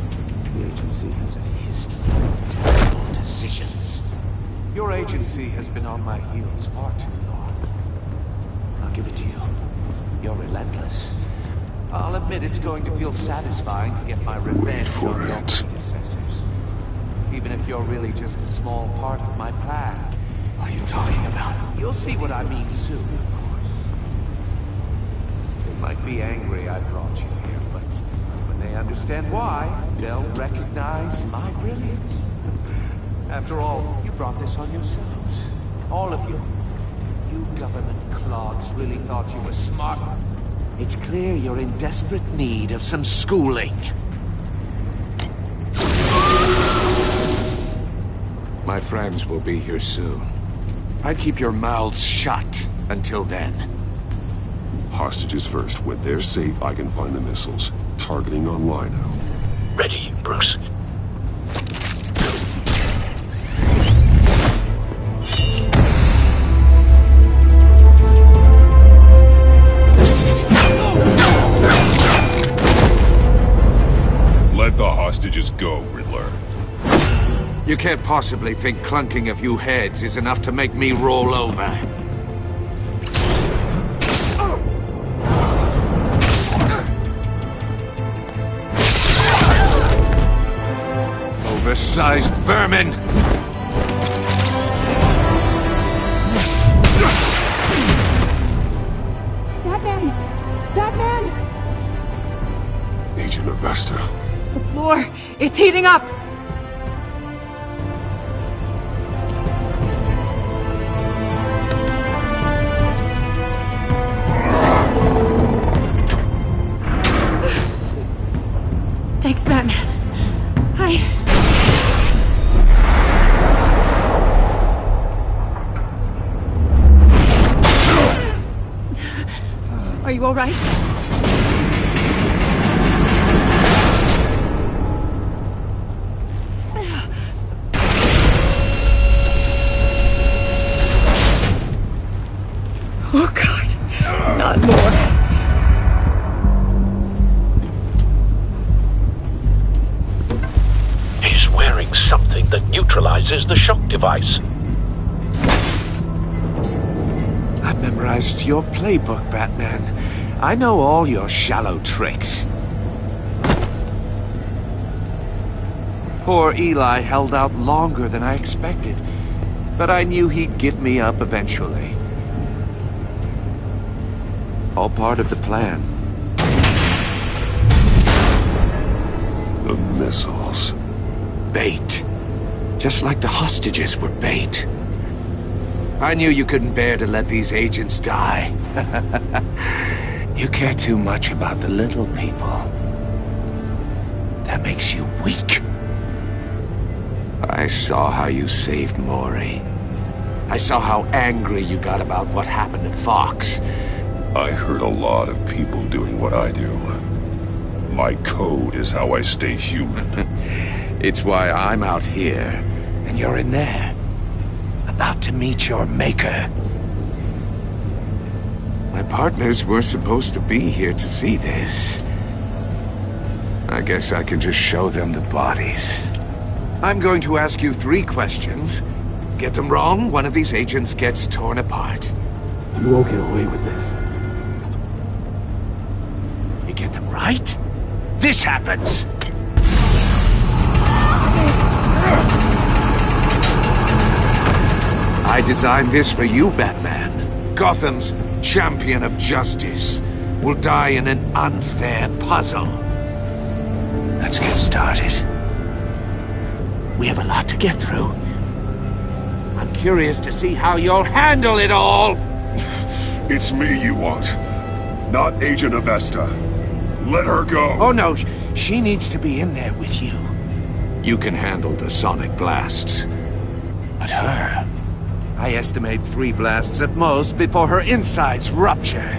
The agency has a history of terrible decisions. Your agency has been on my heels far too long. I'll give it to you. You're relentless. I'll admit it's going to feel satisfying to get my revenge on your predecessors. Even if you're really just a small part of my plan. What are you talking about? You'll see what I mean soon, of course. They might be angry I brought you here, but when they understand why, they'll recognize my brilliance. After all, you brought this on yourselves. All of you. You government clods really thought you were smart. It's clear you're in desperate need of some schooling. My friends will be here soon. I'd keep your mouths shut until then. Hostages first. When they're safe, I can find the missiles. Targeting online now. Ready, Bruce. Let the hostages go, Riddler. You can't possibly think clunking a few heads is enough to make me roll over. Oversized vermin! Batman! Batman! Agent of Vesta. The floor, it's heating up! Thanks, Batman. Are you all right? on, Lord. He's wearing something that neutralizes the shock device. I've memorized your playbook, Batman. I know all your shallow tricks. Poor Eli held out longer than I expected, but I knew he'd give me up eventually. All part of the plan. The missiles. Bait. Just like the hostages were bait. I knew you couldn't bear to let these agents die. You care too much about the little people. That makes you weak. I saw how you saved Maury. I saw how angry you got about what happened to Fox. I hurt a lot of people doing what I do. My code is how I stay human. It's why I'm out here, and you're in there. About to meet your maker. My partners were supposed to be here to see this. I guess I can just show them the bodies. I'm going to ask you 3 questions. Get them wrong, one of these agents gets torn apart. You won't get away with this. You get them right, this happens! I designed this for you, Batman. Gotham's champion of justice will die in an unfair puzzle. Let's get started. We have a lot to get through. I'm curious to see how you'll handle it all. It's me you want, not Agent Avesta. Let her go. Oh no, she needs to be in there with you. You can handle the sonic blasts. But her... I estimate 3 blasts at most before her insides rupture.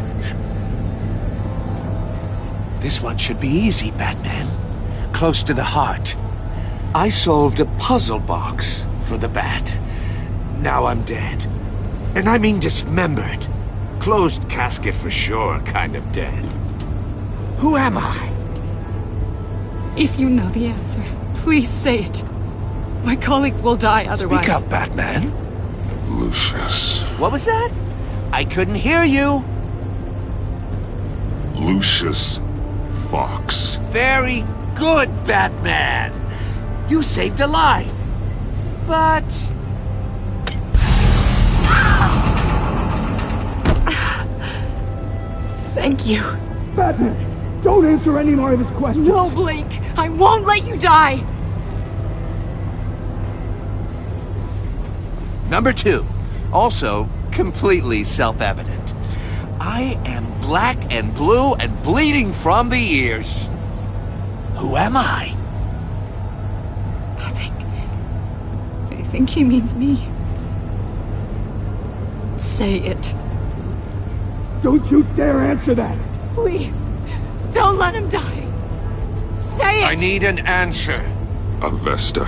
This one should be easy, Batman. Close to the heart. I solved a puzzle box for the Bat. Now I'm dead. And I mean dismembered. Closed casket for sure, kind of dead. Who am I? If you know the answer, please say it. My colleagues will die otherwise. Speak up, Batman. Lucius. What was that? I couldn't hear you. Lucius Fox. Very good, Batman. You saved a life. But... Thank you. Batman, don't answer any more of his questions. No, Blake. I won't let you die. Number 2. Also, completely self-evident. I am black and blue and bleeding from the ears. Who am I? I think he means me. Say it. Don't you dare answer that! Please, don't let him die. Say it! I need an answer. Avesta.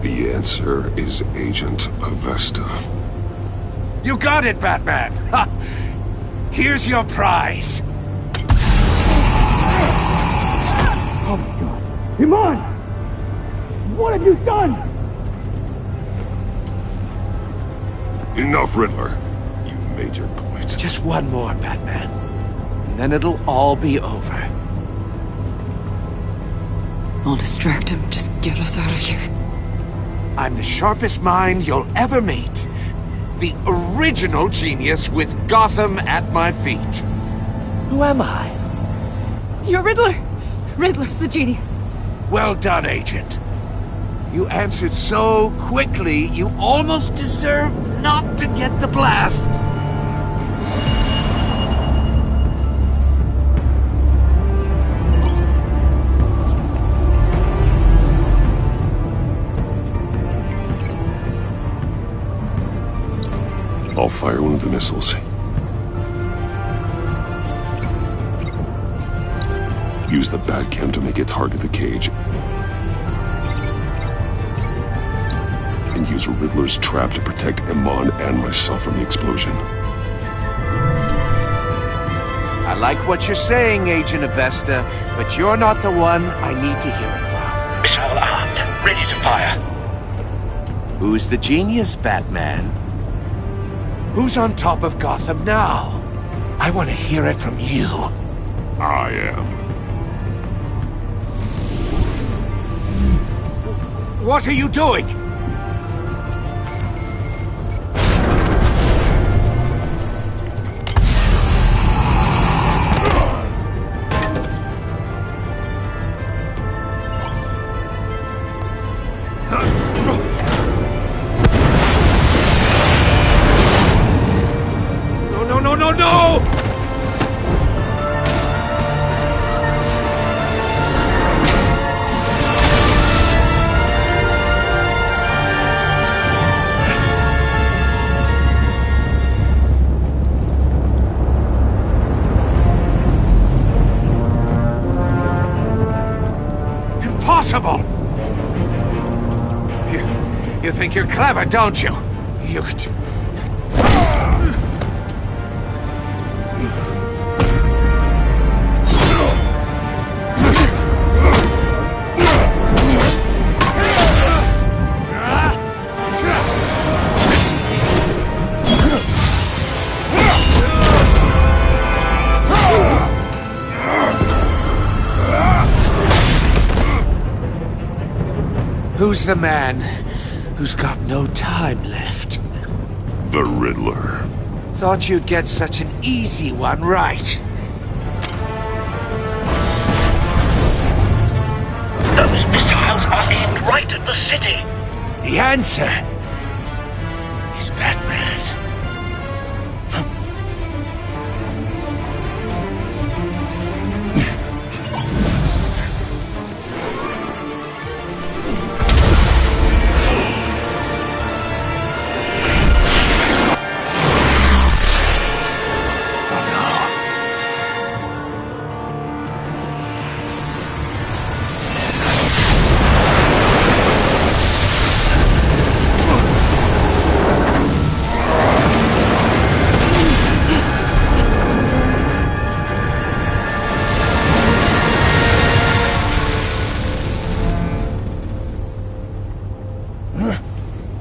The answer is Agent Avesta. You got it, Batman! Ha! Here's your prize. Oh my god. Iman! What have you done? Enough, Riddler. You've made your point. Just one more, Batman. And then it'll all be over. I'll distract him. Just get us out of here. I'm the sharpest mind you'll ever meet. The original genius with Gotham at my feet. Who am I? You're Riddler. Riddler's the genius. Well done, Agent. You answered so quickly, you almost deserve not to get the blast. I'll fire one of the missiles. Use the Batcam to make it target the cage. And use Riddler's trap to protect Iman and myself from the explosion. I like what you're saying, Agent Avesta, but you're not the one I need to hear it from. Missile armed, ready to fire. Who's the genius, Batman? Who's on top of Gotham now? I want to hear it from you. I am. What are you doing? No! Impossible! You think you're clever, don't you? You... Who's the man who's got no time left? The Riddler. Thought you'd get such an easy one right. Those missiles are aimed right at the city. The answer is Batman.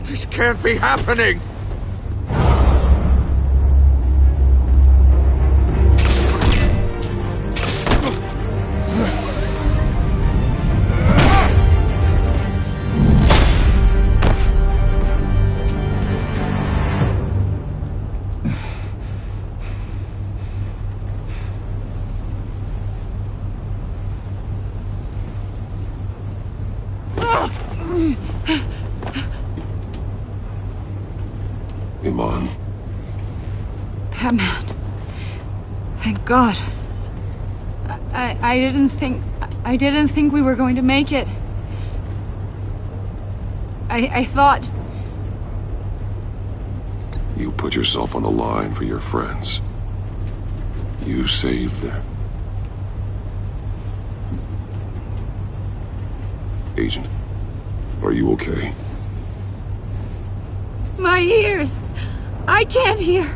This can't be happening! Iman. Batman. Thank God. I didn't think we were going to make it. I thought... You put yourself on the line for your friends. You saved them. Agent, are you okay? My ears! I can't hear!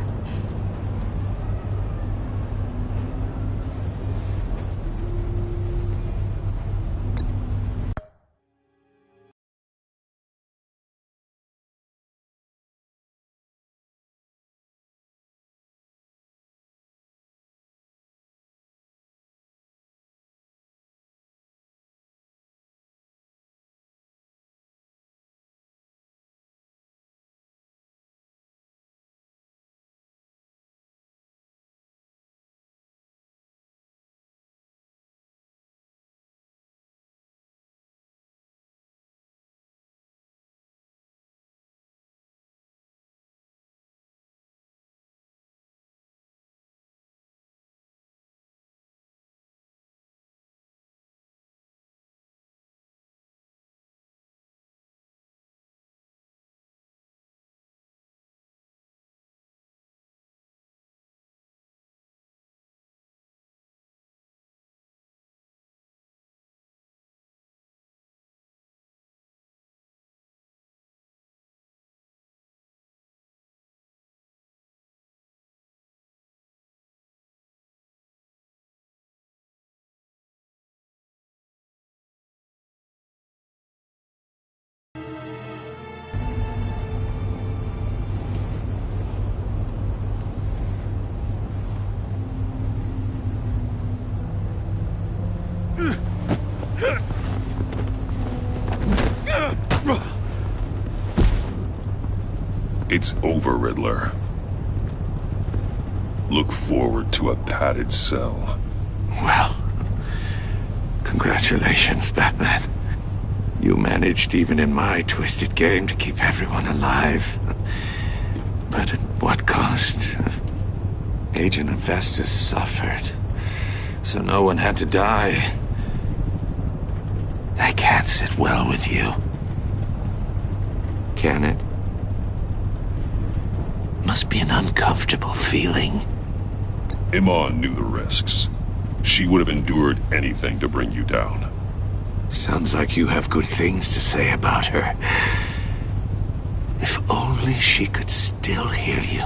It's over, Riddler. Look forward to a padded cell. Well, congratulations, Batman. You managed, even in my twisted game, to keep everyone alive. But at what cost? Agent Investus suffered, so no one had to die. That can't sit well with you. Can it? Must be an uncomfortable feeling. Iman knew the risks. She would have endured anything to bring you down. Sounds like you have good things to say about her. If only she could still hear you.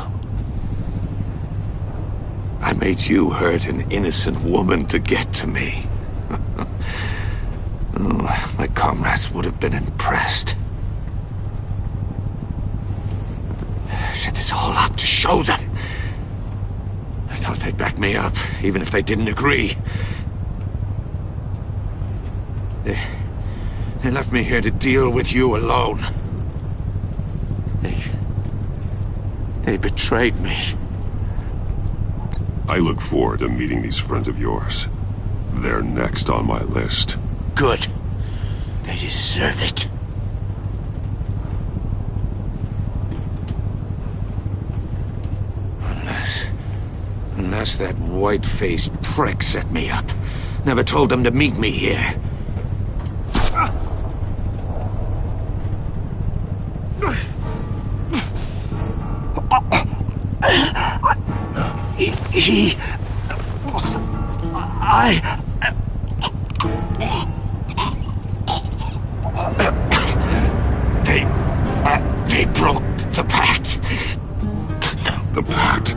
I made you hurt an innocent woman to get to me. Oh, my comrades would have been impressed. I set this all up to show them. I thought they'd back me up, even if they didn't agree. They left me here to deal with you alone. They betrayed me. I look forward to meeting these friends of yours. They're next on my list. Good. They deserve it. Unless that white-faced prick set me up. Never told them to meet me here. They broke the pact. The pact?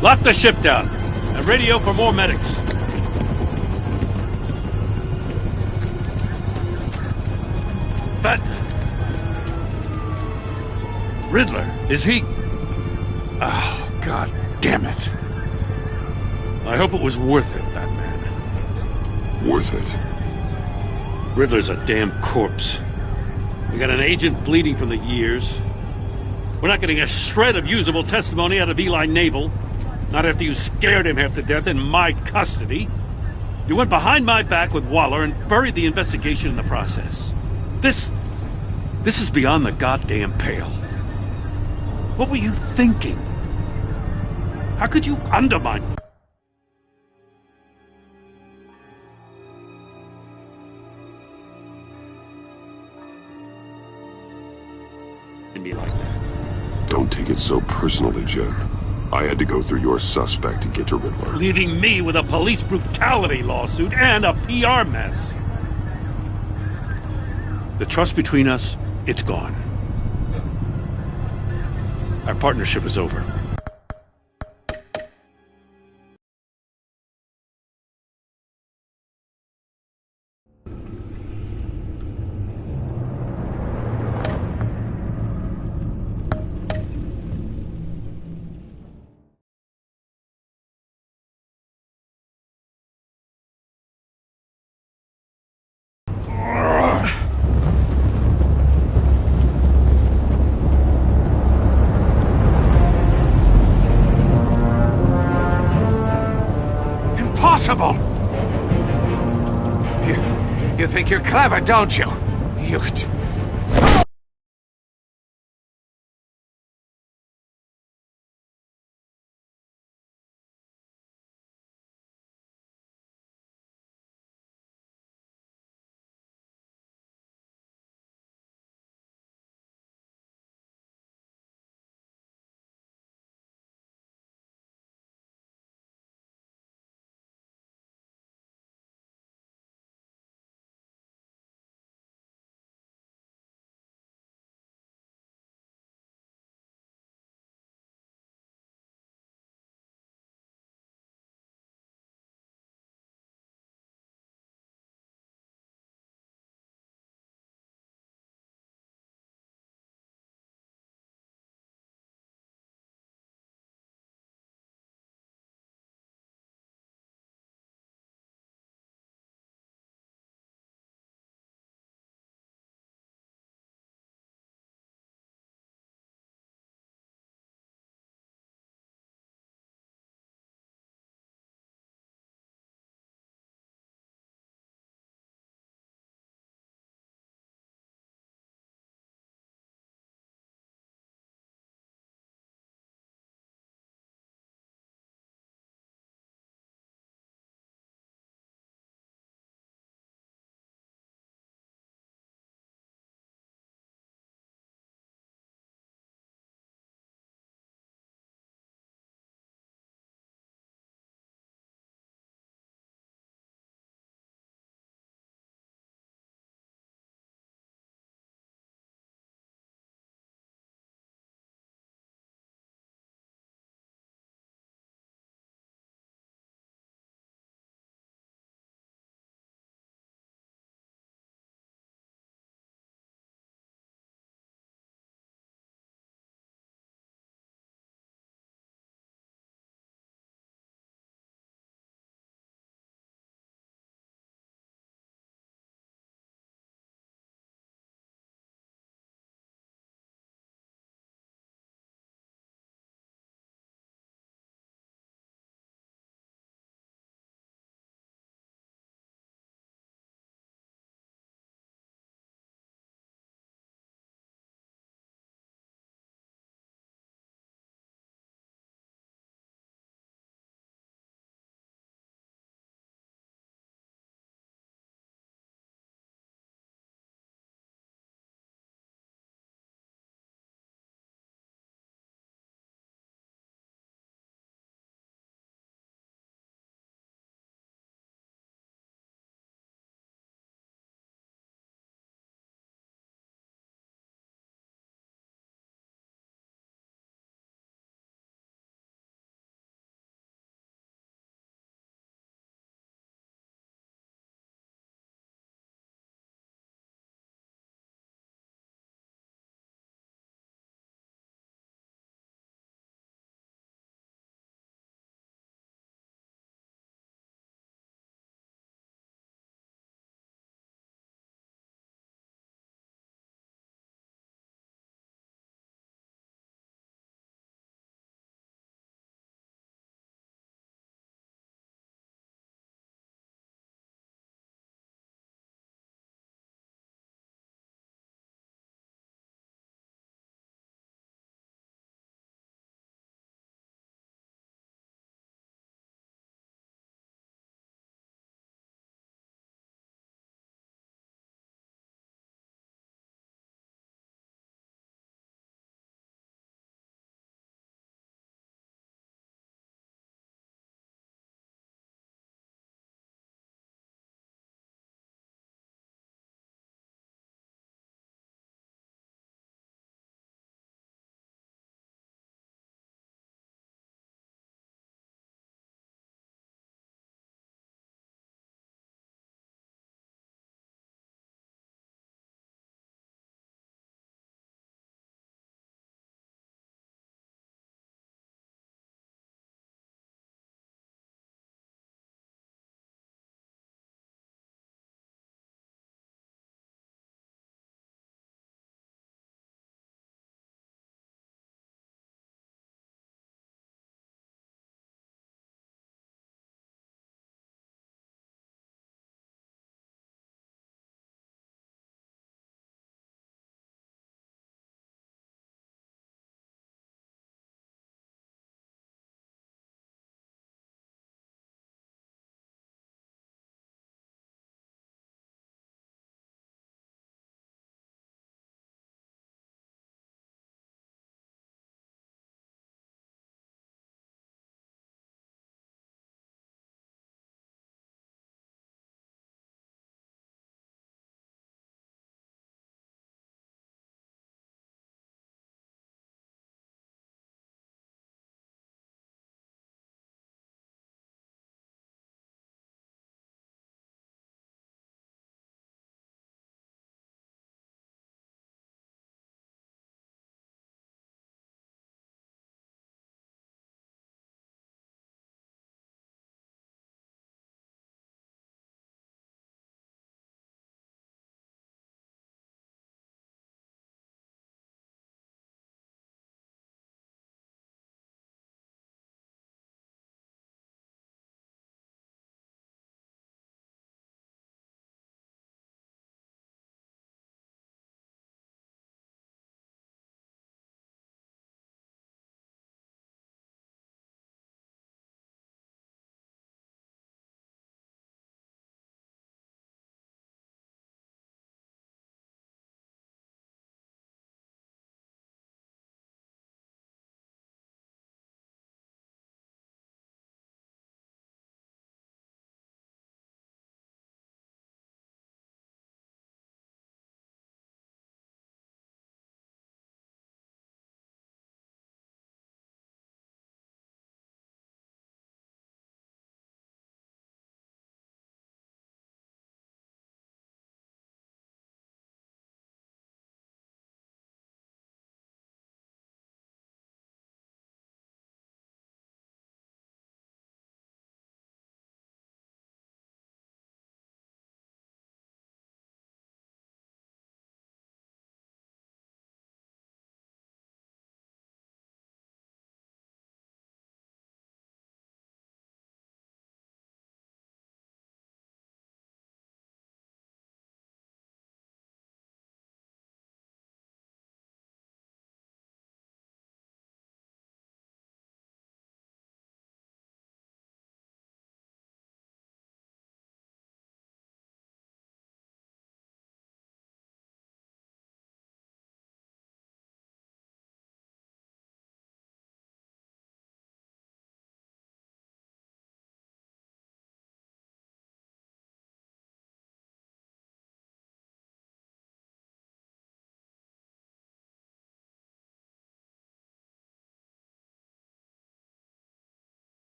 Lock the ship down and radio for more medics. But Riddler, is he? Oh, God damn it. I hope it was worth it, Batman. Worth it? Riddler's a damn corpse. We got an agent bleeding from the years. We're not getting a shred of usable testimony out of Eli Nabel. Not after you scared him half to death in my custody. You went behind my back with Waller and buried the investigation in the process. This is beyond the goddamn pale. What were you thinking? How could you undermine me like that? Don't take it so personally, Jim. I had to go through your suspect to get to Riddler. Leaving me with a police brutality lawsuit and a PR mess. The trust between us, it's gone. Our partnership is over. Impossible! You think you're clever, don't you? You...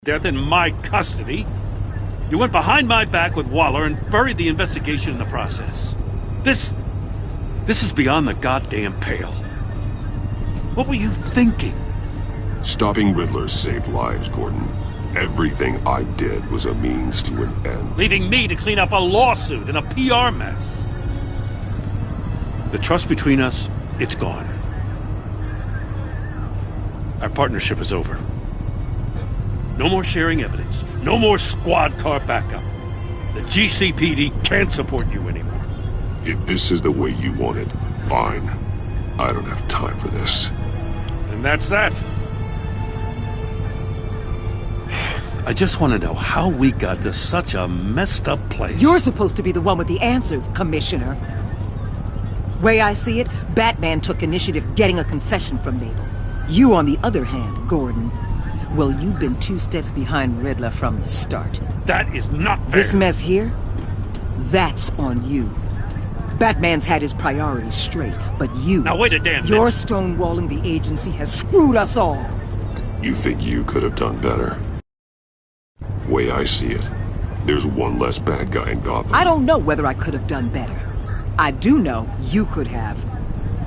death in my custody. You went behind my back with Waller and buried the investigation in the process. This is beyond the goddamn pale. What were you thinking? Stopping Riddler saved lives, Gordon. Everything I did was a means to an end. Leaving me to clean up a lawsuit and a PR mess. The trust between us, it's gone. Our partnership is over. No more sharing evidence. No more squad car backup. The GCPD can't support you anymore. If this is the way you want it, fine. I don't have time for this. And that's that. I just want to know how we got to such a messed up place. You're supposed to be the one with the answers, Commissioner. Way I see it, Batman took initiative getting a confession from Mabel. You, on the other hand, Gordon, well, you've been 2 steps behind Riddler from the start. That is not fair. This mess here, that's on you. Batman's had his priorities straight, but you... Now wait a damn minute. Your stonewalling the agency has screwed us all. You think you could have done better? Way I see it, there's one less bad guy in Gotham. I don't know whether I could have done better. I do know you could have.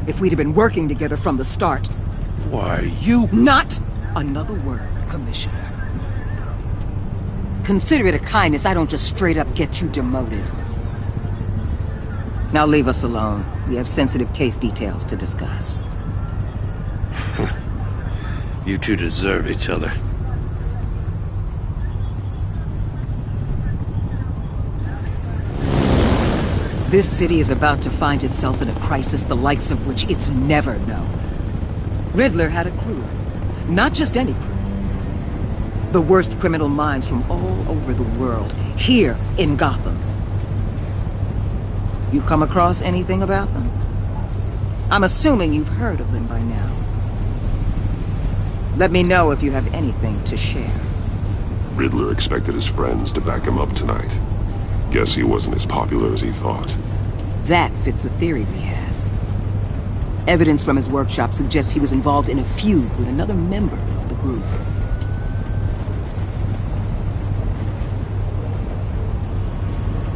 If we'd have been working together from the start. Why, you... Not another word, Commissioner. Consider it a kindness I don't just straight up get you demoted. Now leave us alone. We have sensitive case details to discuss. You two deserve each other. This city is about to find itself in a crisis the likes of which it's never known. Riddler had a crew. Not just any crew. The worst criminal minds from all over the world, here in Gotham. You come across anything about them? I'm assuming you've heard of them by now. Let me know if you have anything to share. Riddler expected his friends to back him up tonight. Guess he wasn't as popular as he thought. That fits a theory we have. Evidence from his workshop suggests he was involved in a feud with another member of the group.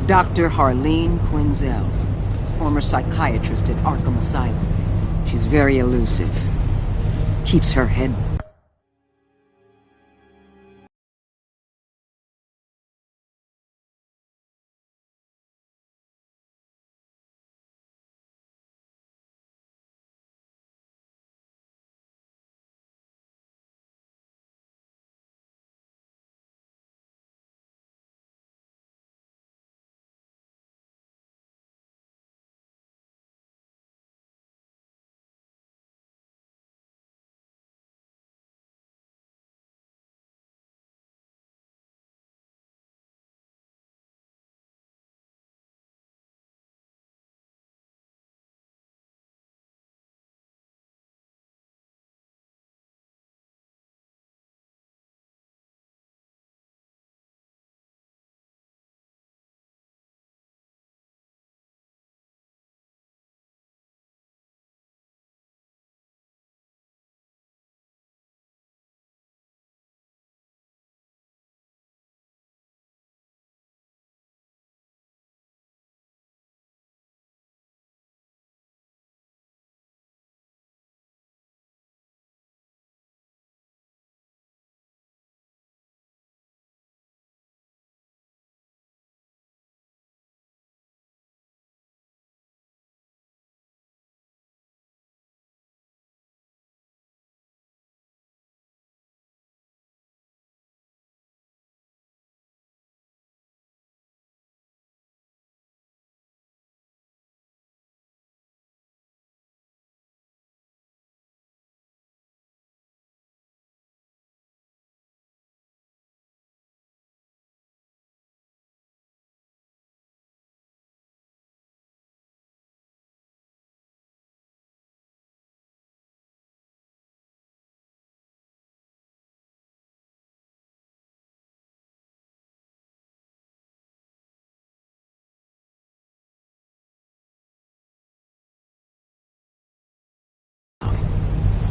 Dr. Harleen Quinzel, former psychiatrist at Arkham Asylum. She's very elusive. Keeps her head...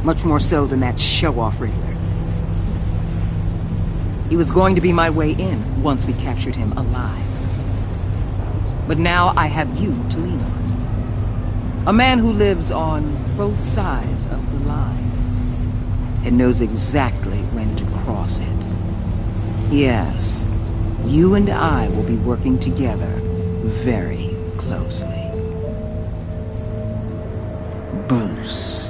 Much more so than that show-off Riddler. He was going to be my way in once we captured him alive. But now I have you to lean on. A man who lives on both sides of the line and knows exactly when to cross it. Yes, you and I will be working together very closely. Bruce.